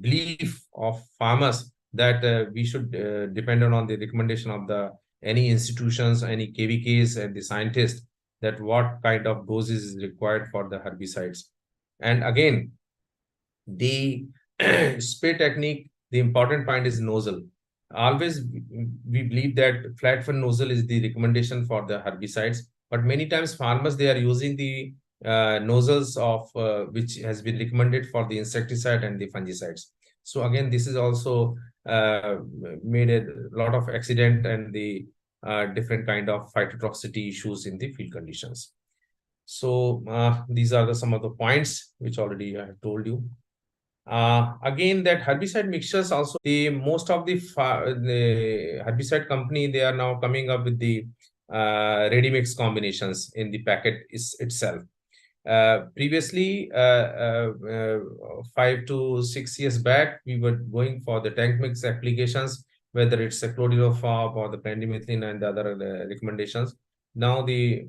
belief of farmers that we should depend on the recommendation of the any institutions, any KVKs and the scientists, that what kind of doses is required for the herbicides. And again, the spray technique, the important point is nozzle. Always we believe that flat front nozzle is the recommendation for the herbicides, but many times farmers, they are using the nozzles of which has been recommended for the insecticide and the fungicides. So again, this is also made a lot of accident and the different kind of phytotoxicity issues in the field conditions. So these are some of the points which already I have told you. Again, that herbicide mixtures also, the most of the herbicide company, they are now coming up with the ready mix combinations in the packet itself. Previously, 5 to 6 years back, we were going for the tank mix applications, whether it's a chloridofop or the pendimethalin and the other recommendations. Now the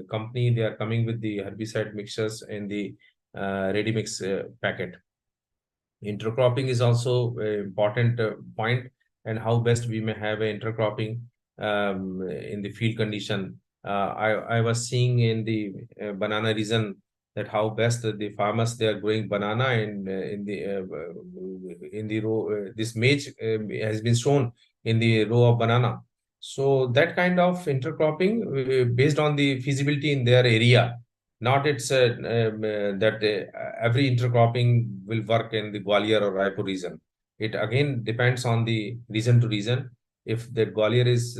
company, they are coming with the herbicide mixtures in the ready mix packet. Intercropping is also an important point, and how best we may have an intercropping in the field condition. I was seeing in the banana region that how best the farmers, they are growing banana in the row. This maize has been shown in the row of banana. So that kind of intercropping based on the feasibility in their area. Not it's that every intercropping will work in the Gwalior or Raipur region. It again depends on the region to region. If the Gwalior is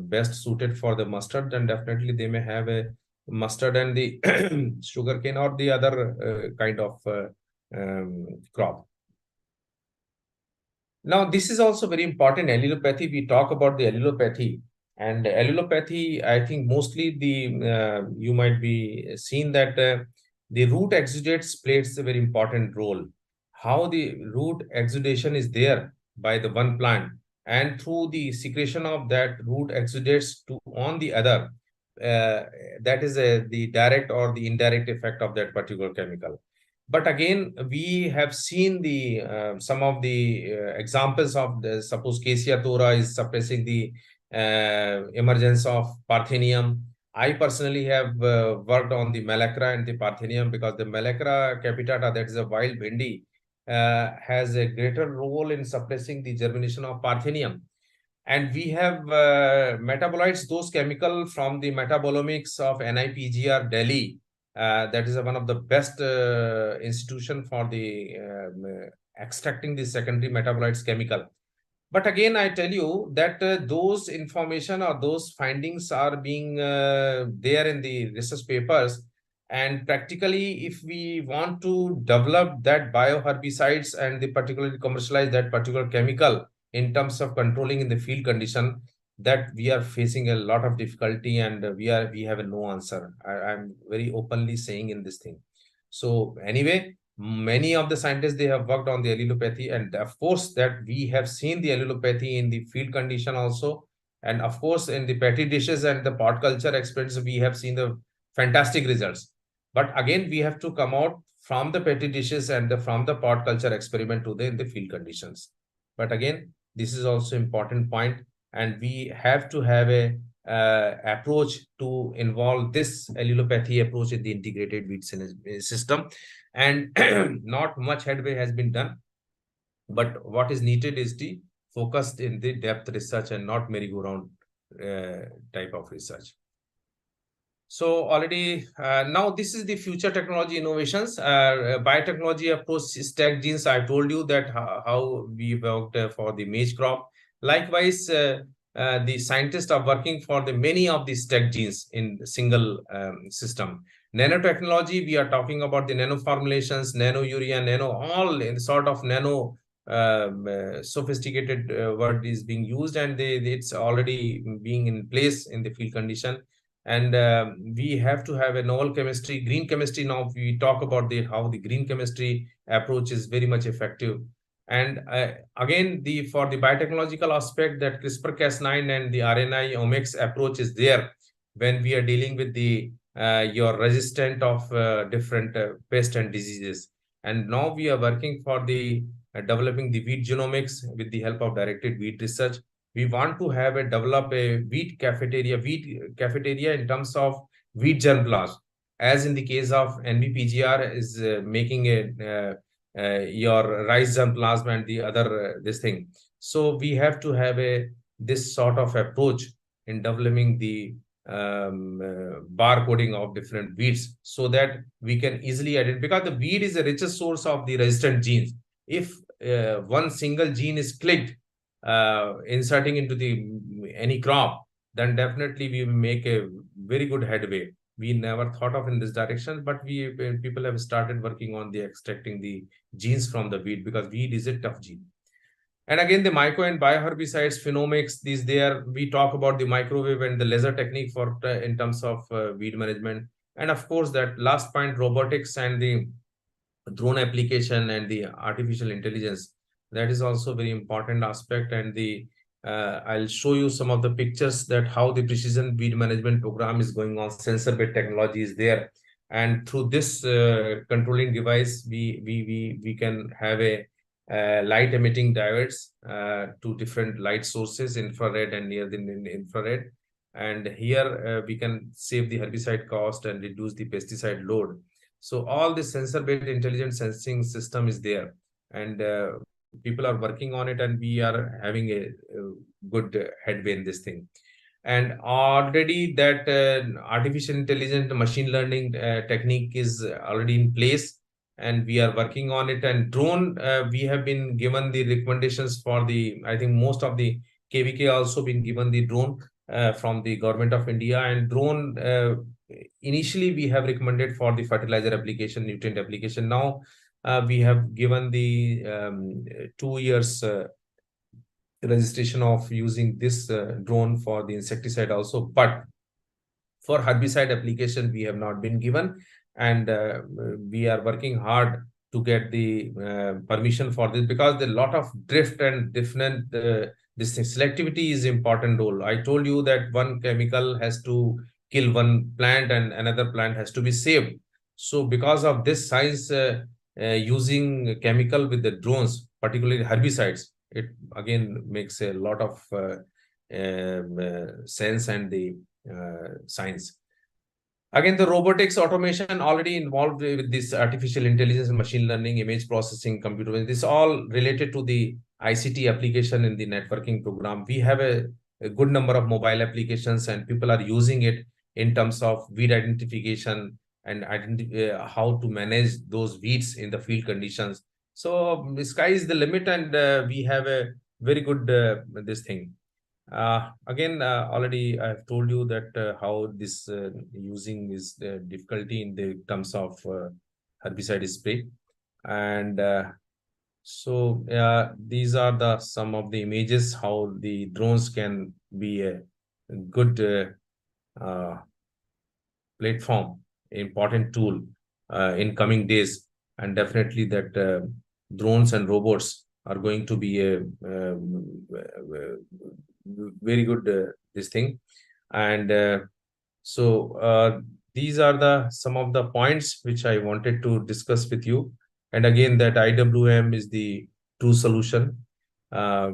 best suited for the mustard, then definitely they may have a mustard and the sugarcane or the other kind of crop. Now, this is also very important, allelopathy. We talk about the allelopathy. And allelopathy, I think mostly the you might be seen that the root exudates plays a very important role. How the root exudation is there by the one plant, and through the secretion of that root exudates to on the other, that is the direct or the indirect effect of that particular chemical. But again, we have seen the some of the examples of the, suppose Cassia tora is suppressing the emergence of Parthenium. I personally have worked on the Malacra and the Parthenium, because the Malacra capitata, that is a wild bindi, has a greater role in suppressing the germination of Parthenium. And we have metabolites, those chemical from the metabolomics of NIPGR Delhi. That is one of the best institution for the extracting the secondary metabolites chemical. But again, I tell you that those information or those findings are being there in the research papers. And practically, if we want to develop that bioherbicides and the particularly commercialize that particular chemical in terms of controlling in the field condition, that we are facing a lot of difficulty, and we have a no answer. I'm very openly saying in this thing. So anyway, many of the scientists, they have worked on the allelopathy, and of course that we have seen the allelopathy in the field condition also, and of course in the petri dishes and the pot culture experiments, we have seen the fantastic results. But again, we have to come out from the petri dishes and from the pot culture experiment to in the field conditions. But again, this is also important point, and we have to have a approach to involve this allelopathy approach in the integrated weed system. And not much headway has been done, but what is needed is the focused in the depth research and not merry-go-round type of research. So already now this is the future technology innovations. Biotechnology approach stack genes. I told you that how we worked for the maize crop. Likewise, the scientists are working for the many of these stack genes in single system. Nanotechnology, we are talking about the nano formulations, nano urea, nano, all in sort of nano sophisticated word is being used, and it's already being in place in the field condition. And we have to have a novel chemistry, green chemistry. Now we talk about how the green chemistry approach is very much effective. And again, for the biotechnological aspect, that CRISPR-Cas9 and the RNA omics approach is there when we are dealing with the your resistant of different pests and diseases. And now we are working for the developing the wheat genomics with the help of directed wheat research. We want to develop a wheat cafeteria in terms of wheat germplasm, as in the case of NBPGR is making your rice germplasm and the other this thing. So we have to have this sort of approach in developing the barcoding of different weeds, so that we can easily identify, because the weed is the richest source of the resistant genes. If one single gene is clicked inserting into any crop, then definitely we will make a very good headway. We never thought of in this direction, but people have started working on the extracting the genes from the weed, because weed is a tough gene. And again, the micro and bioherbicides, phenomics, we talk about the microwave and the laser technique for in terms of weed management. And of course, that last point, robotics and the drone application and the artificial intelligence, that is also very important aspect. And I'll show you some of the pictures that how the precision weed management program is going on. Sensor-based technology is there, and through this controlling device, we can have a light emitting diodes to different light sources, infrared and near the infrared. And here we can save the herbicide cost and reduce the pesticide load. So all the sensor-based intelligent sensing system is there, and people are working on it, and we are having a good headway in this thing. And already that artificial intelligence machine learning technique is already in place, and we are working on it. And drone, we have been given the recommendations for I think most of the KVK also been given the drone from the government of India. And drone, initially we have recommended for the fertilizer application, nutrient application. Now we have given the 2 years registration of using this drone for the insecticide also, but for herbicide application we have not been given. And we are working hard to get the permission for this, because there are a lot of drift and different this thing. Selectivity is important role. I told you that one chemical has to kill one plant and another plant has to be saved. So because of this science, using chemical with the drones, particularly herbicides, it again makes a lot of sense and the science. Again, the robotics automation already involved with this artificial intelligence, machine learning, image processing, computer vision. This all related to the ICT application in the networking program. We have a good number of mobile applications, and people are using it in terms of weed identification and how to manage those weeds in the field conditions. So the sky is the limit, and we have a very good this thing. Again, already I've told you that how this using is difficulty in the terms of herbicide spray. And so these are some of the images how the drones can be a good platform, important tool in coming days. And definitely that drones and robots are going to be a very good this thing. And so these are some of the points which I wanted to discuss with you. And again, that IWM is the true solution,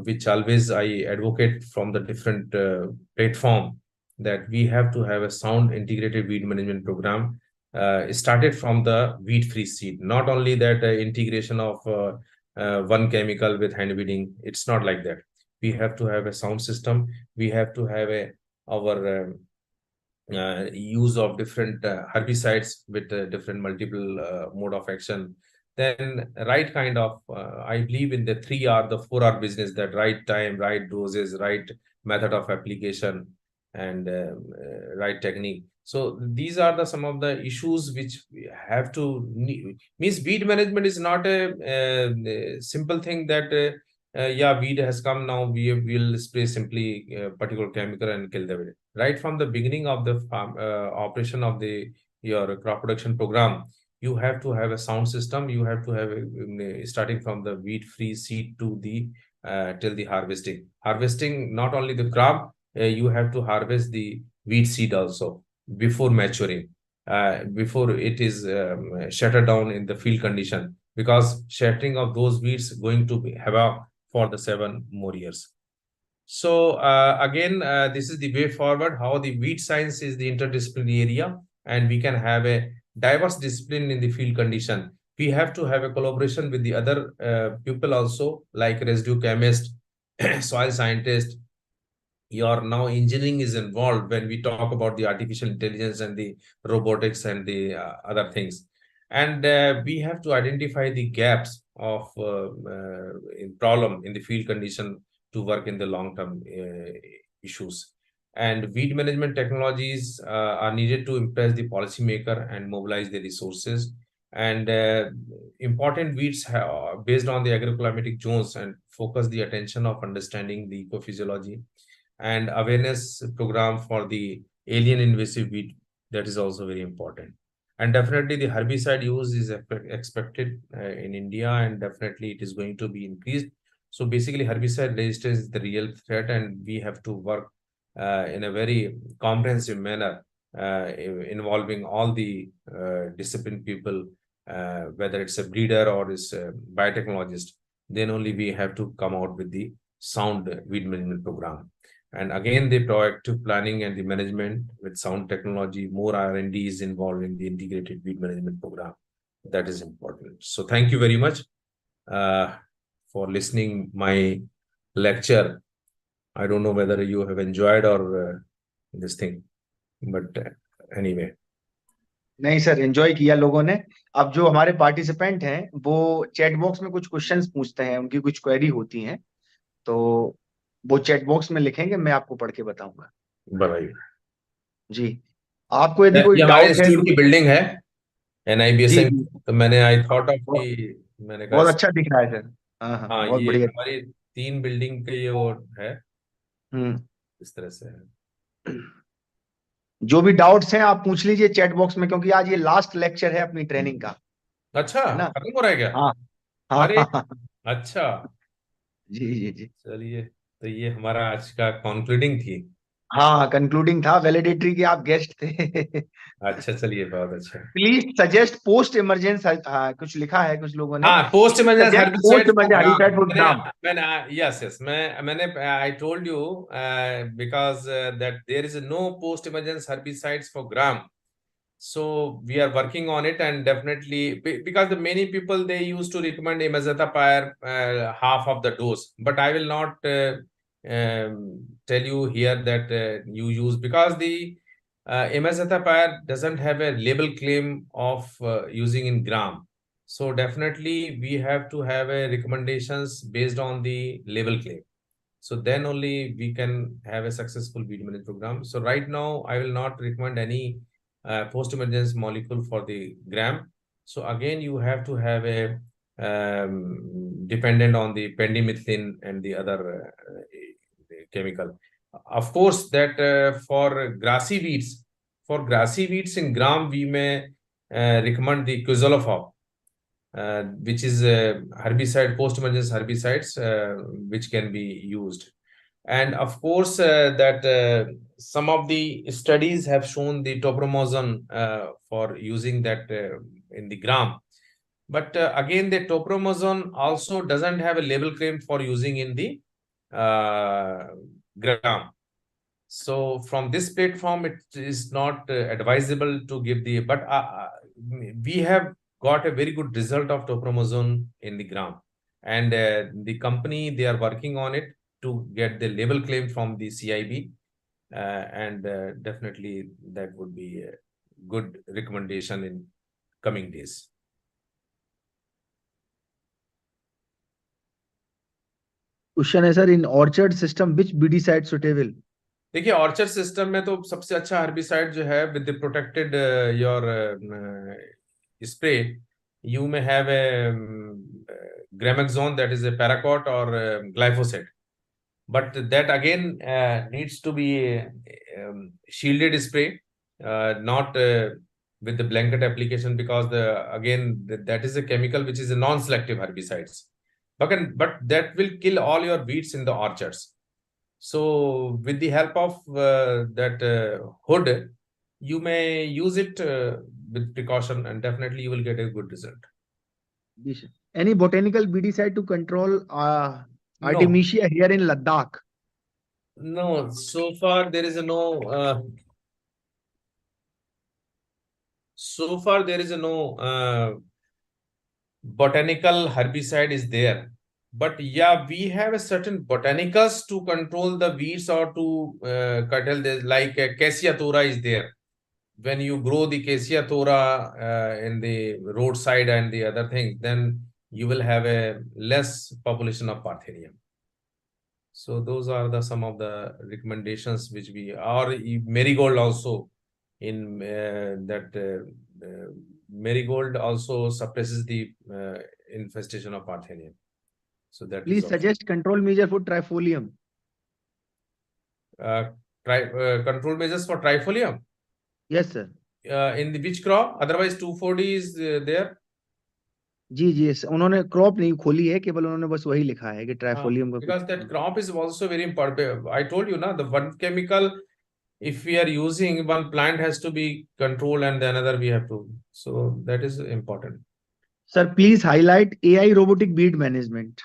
which always I advocate from the different platform, that we have to have a sound integrated weed management program. Started from the weed-free seed. Not only that integration of one chemical with hand weeding, it's not like that. We have to have a sound system. We have to have our use of different herbicides with different multiple mode of action. Then right kind of, I believe in the 3R, the 4R business, that right time, right doses, right method of application, and right technique. So these are some of the issues which we have to means weed management is not a simple thing that yeah, weed has come, now we will spray simply a particular chemical and kill the weed. Right from the beginning of the farm operation of your crop production program, you have to have a sound system. You have to have starting from the weed free seed to the till the harvesting not only the crop, you have to harvest the weed seed also before maturing, before it is shattered down in the field condition, because shattering of those weeds going to be havoc for the 7 more years. So again, this is the way forward, how the weed science is the interdisciplinary area, and we can have a diverse discipline in the field condition. We have to have a collaboration with the other people also, like residue chemist, soil scientist. Your now engineering is involved when we talk about the artificial intelligence and the robotics and the other things. And we have to identify the gaps of in problem in the field condition to work in the long-term issues. And weed management technologies are needed to impress the policymaker and mobilize the resources. And important weeds based on the agroclimatic zones and focus the attention of understanding the ecophysiology, and awareness program for the alien invasive weed, that is also very important. And definitely the herbicide use is expected in India, and definitely it is going to be increased. So basically herbicide resistance is the real threat, and we have to work in a very comprehensive manner involving all the disciplined people, whether it's a breeder or is a biotechnologist. Then only we have to come out with the sound weed management program. And again, the proactive planning and the management with sound technology, more R&D is involved in the integrated weed management program. That is important. So thank you very much for listening my lecture. I don't know whether you have enjoyed or this thing, but anyway. नहीं sir, enjoy किया लोगों ने. अब जो हमारे participant हैं वो chat box में कुछ क्वेश्चंस पूछते हैं, उनकी कुछ क्वेरी होती हैं, तो वो चैट बॉक्स में लिखेंगे, मैं आपको पढ़ के बताऊंगा. बताइए जी. आपको यदि कोई हमारे डाउट है इंस्टीट्यूट की बिल्डिंग है NIBSM, जी, तो मैंने आई थॉट ऑफ कि मैंने कहा बहुत अच्छा दिख रहा है सर. हाँ हाँ, हाँ, बहुत ये बढ़िया. हमारी 3 बिल्डिंग के ये और है, इस तरह से है. जो भी डाउट्स हैं आप पूछ लीजिए चैट बॉक्स में, क्योंकि आज ये लास्ट लेक्चर है अपनी ट्रेनिंग का. अच्छा, है ना? खत्म हो रहा है क्या? हाँ हाँ अरे हाँ, हाँ. अच्छा, जी जी जी. चलिए, तो ये हमारा आज का कंक्लूडिंग थी. हाँ, कंक्लूडिंग था. वैलिडेटरी के आप गेस्ट थे. अच्छा, चलिए, बहुत अच्छा. Please suggest post emergency. हाँ, कुछ लिखा है कुछ लोगों ने. हाँ, post emergency post herbicide for gram. Herbicide for gram. मैंने yes, मैंने I told you because that there is no post emergence herbicides for gram. So we are working on it, and definitely because the many people, they used to recommend imazethapyr half of the dose, but I will not tell you here that you use, because the imazethapyr doesn't have a label claim of using in gram. So definitely we have to have a recommendations based on the label claim. So then only we can have a successful weed management program. So right now I will not recommend any post-emergence molecule for the gram. So again, you have to have a dependent on the pendimethalin and the other chemical. Of course, that for grassy weeds in gram, we may recommend the quizolofop, which is a herbicide, post-emergence herbicides, which can be used. And of course, that some of the studies have shown the topromazone for using that in the gram. But again, the topromazone also doesn't have a label claim for using in the gram. So from this platform, it is not advisable to give the, but we have got a very good result of topromazone in the gram. And the company, they are working on it to get the label claim from the CIB, and definitely that would be a good recommendation in coming days. Question है sir, in orchard system which weedicide suitable? देखिए, orchard system में तो सबसे अच्छा herbicide जो है with the protected your spray, you may have a Gramexone, that is a paraquat, or glyphosate. But that again needs to be shielded spray, not with the blanket application, because that is a chemical which is a non-selective herbicides. But that will kill all your weeds in the orchards. So with the help of that hood, you may use it with precaution, and definitely you will get a good result. Any botanical weedicide to control No. Artemisia here in Ladakh? No, so far there is no. So far there is no botanical herbicide is there. But yeah, we have a certain botanicals to control the weeds or to curtail this, like Cassia tora is there. When you grow the Cassia tora in the roadside and the other things, then you will have a less population of Parthenium. So those are some of the recommendations which we are. Marigold also, in marigold also suppresses the infestation of Parthenium. So that please suggest control measure for trifolium. Control measures for trifolium? Yes, sir. In the which crop? Otherwise 2,4-D is there. जी उन्होंने crop नहीं खोली है, केवल उन्होंने बस वही लिखा है कि ट्राइफोलियम का. Because that crop is also very important. I told you na, the one chemical, if we are using, one plant has to be controlled and the another we have to. So that is important. Sir, please highlight AI robotic weed management.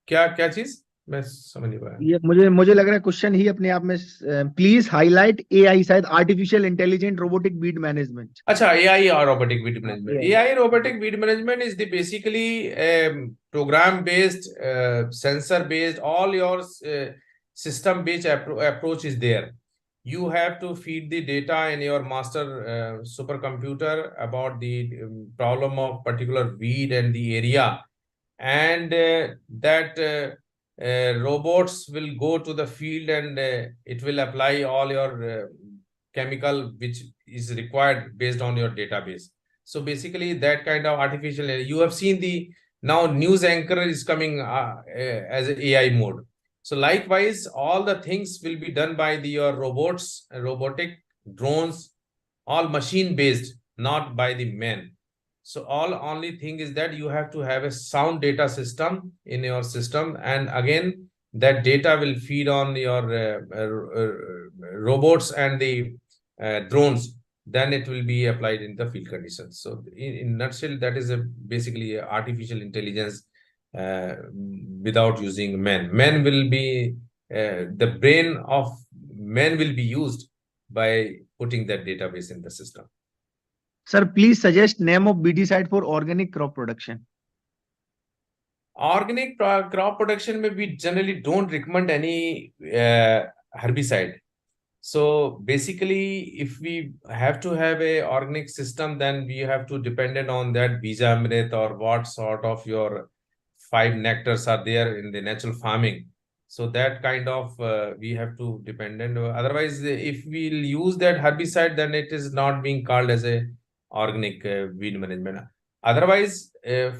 क्या चीज मैं समझ नहीं पाया. ये मुझे लग रहा है क्वेश्चन ही अपने आप में. प्लीज हाईलाइट एआई, शायद artificial intelligent robotic weed management. अच्छा, एआई और robotic weed management. AI robotic weed management is the basically program based, sensor based, all your system based approach is there. You have to feed the data in your master supercomputer about the problem of particular weed and the area, and that robots will go to the field and it will apply all your chemical which is required based on your database. So basically that kind of artificial, you have seen the now news anchor is coming as an AI mode. So likewise, all the things will be done by your robots, robotic drones, all machine based, not by the men. So only thing is that you have to have a sound data system in your system, and again that data will feed on your robots and the drones. Then it will be applied in the field conditions. So in nutshell, that is basically artificial intelligence without using men. Men will be the brain of men will be used by putting that database in the system. Sir, please suggest name of weedicide for organic crop production. Organic crop production, we generally don't recommend any herbicide. So basically, if we have to have a organic system, then we have to dependent on that Bijamrit or what sort of your 5 nectars are there in the natural farming. So that kind of we have to dependent. Otherwise, if we'll use that herbicide, then it is not being called as a organic weed management. Otherwise,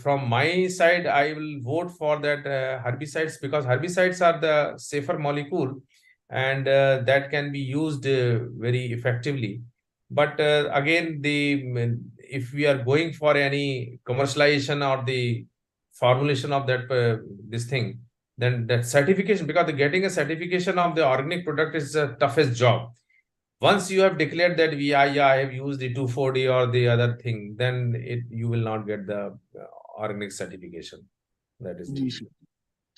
from my side, I will vote for that herbicides, because herbicides are the safer molecule, and that can be used very effectively. But again, if we are going for any commercialization or the formulation of that this thing, then that certification, because getting a certification of the organic product is the toughest job. Once you have declared that I have used the 2,4-D or the other thing, then you will not get the organic certification. That is the issue.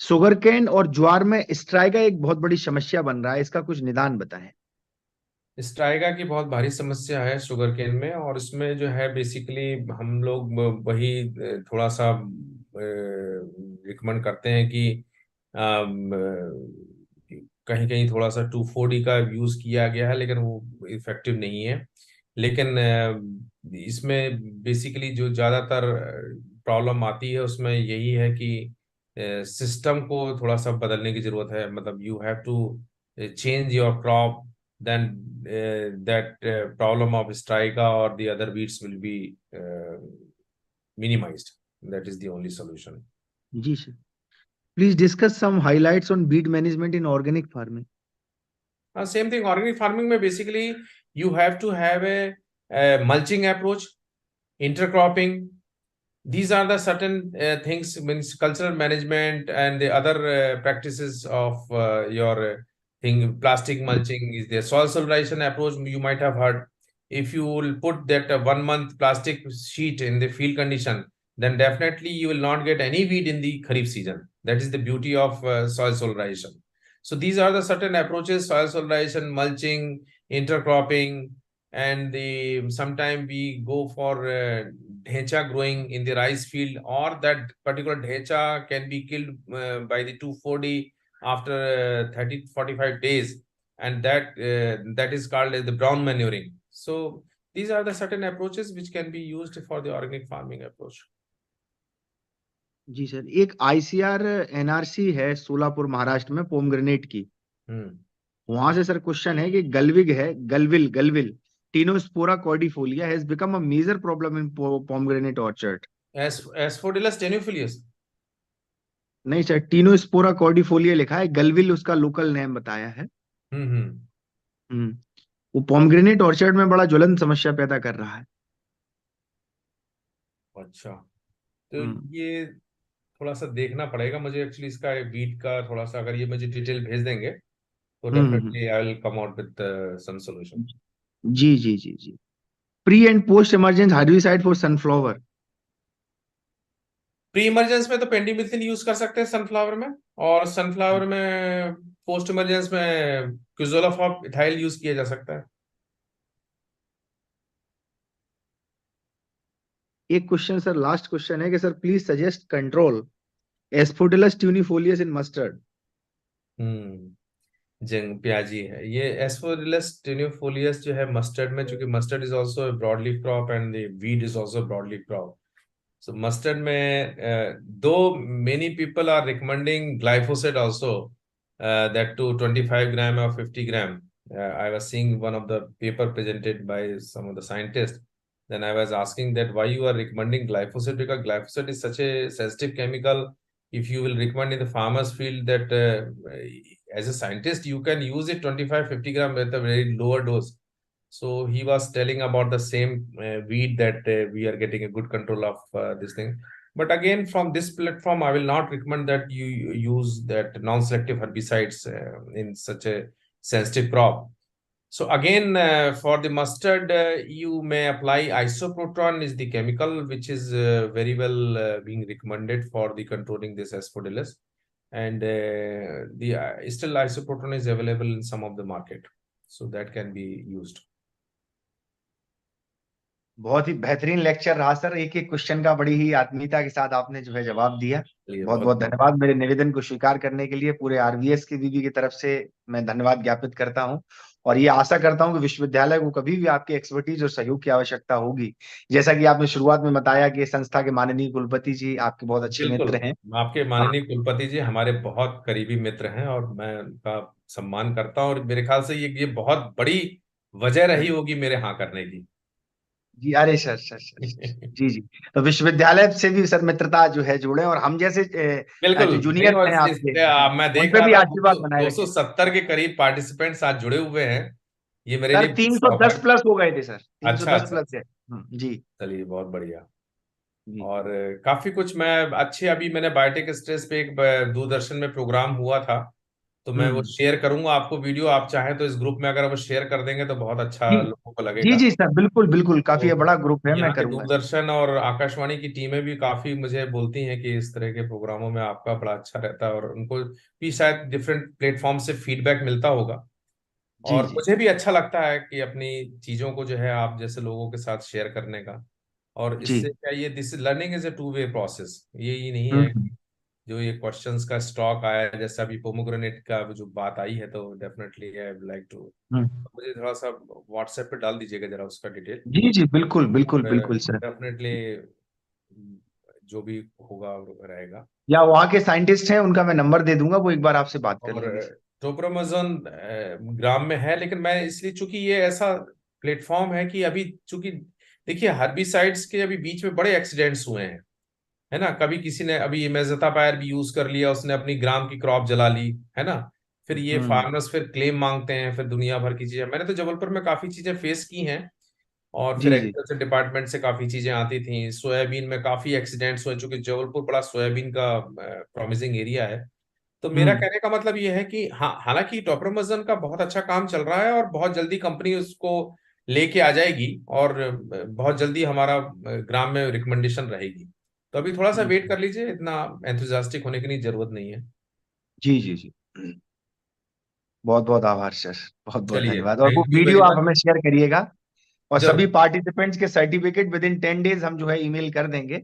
Sugar cane और ज्वार में Striga एक बहुत बड़ी समस्या बन रहा है, इसका कुछ निदान बताएं. स्ट्राइगा की बहुत भारी समस्या है शुगर केन में, और इसमें जो है बेसिकली हम लोग वही थोड़ा सा रिकमेंड करते हैं कि कहीं कहीं थोड़ा सा 2,4-D का यूज किया गया है, लेकिन वो इफेक्टिव नहीं है. लेकिन इसमें बेसिकली जो ज्यादातर प्रॉब्लम आती है उसमें यही है कि सिस्टम को थोड़ा सा बदलने की जरूरत है. मतलब you have to change your crop, then that problem of Striga or the other weeds will be minimized. That is the only solution. Ji sir. Please discuss some highlights on weed management in organic farming. Same thing. Organic farming में basically you have to have a mulching approach, intercropping. These are the certain things, means cultural management and the other practices of your thing. Plastic mulching is there. Soil solubilization approach you might have heard. If you will put that 1 month plastic sheet in the field condition, then definitely you will not get any weed in the Kharif season. That is the beauty of soil solubilization. So these are the certain approaches: soil solubilization, mulching, intercropping, and the sometime we go for dhecha growing in the rice field, or that particular dhecha can be killed by the 2,4-D after 30-45 days, and that is called as the brown manuring. So these are the certain approaches which can be used for the organic farming approach. जी sir, एक ICR NRC है सोलापुर महाराष्ट्र में pomegranate की। वहां से sir question है कि गलविग है, गलविल Tinospora cordifolia has become a major problem in pomegranate orchard. Asphodelus tenuifolius नहीं सर, टीनोस्पोरा कॉर्डिफोलिया लिखा है, गलविल उसका लोकल नेम बताया है। वो पोमग्रेनेट ऑर्चर्ड में बड़ा ज्वलंत समस्या पैदा कर रहा है। अच्छा, तो ये थोड़ा सा देखना पड़ेगा मुझे एक्चुअली इसका वीट का थोड़ा सा, अगर ये मुझे डिटेल भेज देंगे तो definitely I will come out with some solution. जी जी जी जी। Pre and post emergence herbicide for sunflower. Pre emergence में तो पेंडिमिथिन यूज कर सकते हैं सनफ्लावर में, और सनफ्लावर में पोस्ट इमरजेंस में क्विजोलाफॉप इथाइल यूज किया जा सकता है। एक क्वेश्चन सर, लास्ट क्वेश्चन है कि sir please suggest control Asphodelus tenuifolius in mustard. जंग प्याजी है ये एस्फोडिलस ट्यूनिफोलियस जो है मस्टर्ड में, चूंकि mustard is also a broad leaf crop and the weed is also broad leaf crop. So mustard में though many people are recommending glyphosate also, that to 25 gram or 50 gram. I was seeing one of the paper presented by some of the scientists. Then I was asking that why you are recommending glyphosate, because glyphosate is such a sensitive chemical. If you will recommend in the farmer's field that as a scientist you can use it 25-50 gram with a very lower dose. So he was telling about the same weed that we are getting a good control of this thing. But again, from this platform, I will not recommend that you use that non-selective herbicides in such a sensitive crop. So again, for the mustard, you may apply isoproteron is the chemical which is very well being recommended for the controlling this asphodilus. And the still isoproteron is available in some of the market. So that can be used. बहुत ही बेहतरीन lecture रहा sir. एक एक question का बड़ी ही आत्मीयता के साथ आपने जो है जवाब दिया। बहुत बहुत धन्यवाद मेरे निवेदन को स्वीकार करने के लिए। पूरे आरवीएस के बीबी की तरफ से मैं धन्यवाद ज्ञापित करता हूं, और ये आशा करता हूं कि विश्वविद्यालय को कभी भी आपकी एक्सपर्टीज और सहयोग की आवश्यकता होगी, जैसा कि आपने शुरुआत में बताया कि संस्था के माननीय कुलपति जी आपके बहुत अच्छे मित्र हैं। आपके माननीय कुलपति जी हमारे बहुत करीबी मित्र हैं और मैं उनका सम्मान करता हूँ, और मेरे ख्याल से ये बहुत बड़ी वजह रही होगी मेरे हाँ करने की। जी अरे सर जी जी। तो विश्वविद्यालय से भी सर मित्रता जो है जुड़े, और हम जैसे जो जूनियर हैं आपके, मैं देख रहा था आशीर्वाद बनाए 270 के करीब पार्टिसिपेंट्स आज जुड़े हुए हैं। ये मेरे लिए 310 प्लस हो गए थे सर। 310 प्लस है जी। चलिए बहुत बढ़िया। और काफी कुछ मैं अच्छे, अभी मैंने बायोटेक स्ट्रेस पे एक दूरदर्शन में प्रोग्राम हुआ था, तो मैं वो शेयर करूंगा आपको वीडियो। आप चाहें तो इस ग्रुप में अगर वो शेयर कर देंगे तो बहुत अच्छा लोगों को लगेगा। जी जी सर, बिल्कुल बिल्कुल, काफी बड़ा ग्रुप है, मैं करूंगा। दूरदर्शन और आकाशवाणी की टीमें भी काफी मुझे बोलती हैं कि इस तरह के प्रोग्रामों में आपका बड़ा अच्छा रहता है, और उनको भी शायद डिफरेंट प्लेटफॉर्म से फीडबैक मिलता होगा। और मुझे भी अच्छा लगता है कि अपनी चीजों को जो है आप जैसे लोगों के साथ शेयर करने का। और इससे क्या, ये this learning is a two way process. ये नहीं है जो ये क्वेश्चंस का स्टॉक आया है, जैसे अभी पोमोग्रेनेट का जो बात आई है, तो definitely I would like to, मुझे थोड़ा सा व्हाट्सएप पे डाल दीजिएगा जरा उसका डिटेल। जी जी बिल्कुल बिल्कुल बिल्कुल सर, डेफिनेटली जो भी होगा रहेगा। या वहाँ के साइंटिस्ट हैं उनका मैं नंबर दे दूंगा, वो एक बार आपसे बात कर लेंगे। ट्रोपोमोजोन ग्राम में है, लेकिन मैं इसलिए चूंकि ये ऐसा प्लेटफॉर्म है कि अभी चूंकि देखिए हर्बिसाइड्स के अभी बीच में बड़े एक्सीडेंट्स हुए हैं, है ना। कभी किसी ने अभी मेज़ाथापायर भी यूज कर लिया, उसने अपनी ग्राम की क्रॉप जला ली, है ना। फिर ये फार्मर्स फिर क्लेम मांगते हैं, फिर दुनिया भर की चीजें। मैंने तो जबलपुर में काफी चीजें फेस की हैं, और फिर जी जी। एग्रीकल्चर डिपार्टमेंट से काफी चीजें आती थी। सोयाबीन में काफी एक्सीडेंट्स हुए, चूंकि जबलपुर बड़ा सोयाबीन का प्रॉमिसिंग एरिया है। तो मेरा कहने का मतलब ये है कि हाँ, हालांकि टॉपरामर्जन का बहुत अच्छा काम चल रहा है और बहुत जल्दी कंपनी उसको लेके आ जाएगी, और बहुत जल्दी हमारा ग्राम में रिकमेंडेशन रहेगी। तो अभी थोड़ा सा वेट कर लीजिए, इतना एंथुजियास्टिक होने की नहीं, जरूरत नहीं है। जी जी जी। बहुत बहुत आभार सर, बहुत बहुत चलिए, धन्यवाद। और वो थैंक यू वीडियो वेरी आप मच। हमें शेयर करिएगा, और सभी जरूर। पार्टिसिपेंट्स के सर्टिफिकेट विद इन 10 डेज हम जो है ईमेल कर देंगे।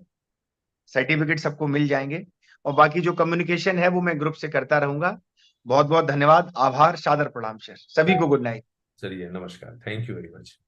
सर्टिफिकेट सबको मिल जाएंगे, और बाकी जो कम्युनिकेशन है वो मैं ग्रुप से करता रहूंगा। बहुत बहुत धन्यवाद, आभार, सादर प्रणाम सर, सभी को गुड नाइट। चलिए, नमस्कार, थैंक यू वेरी मच।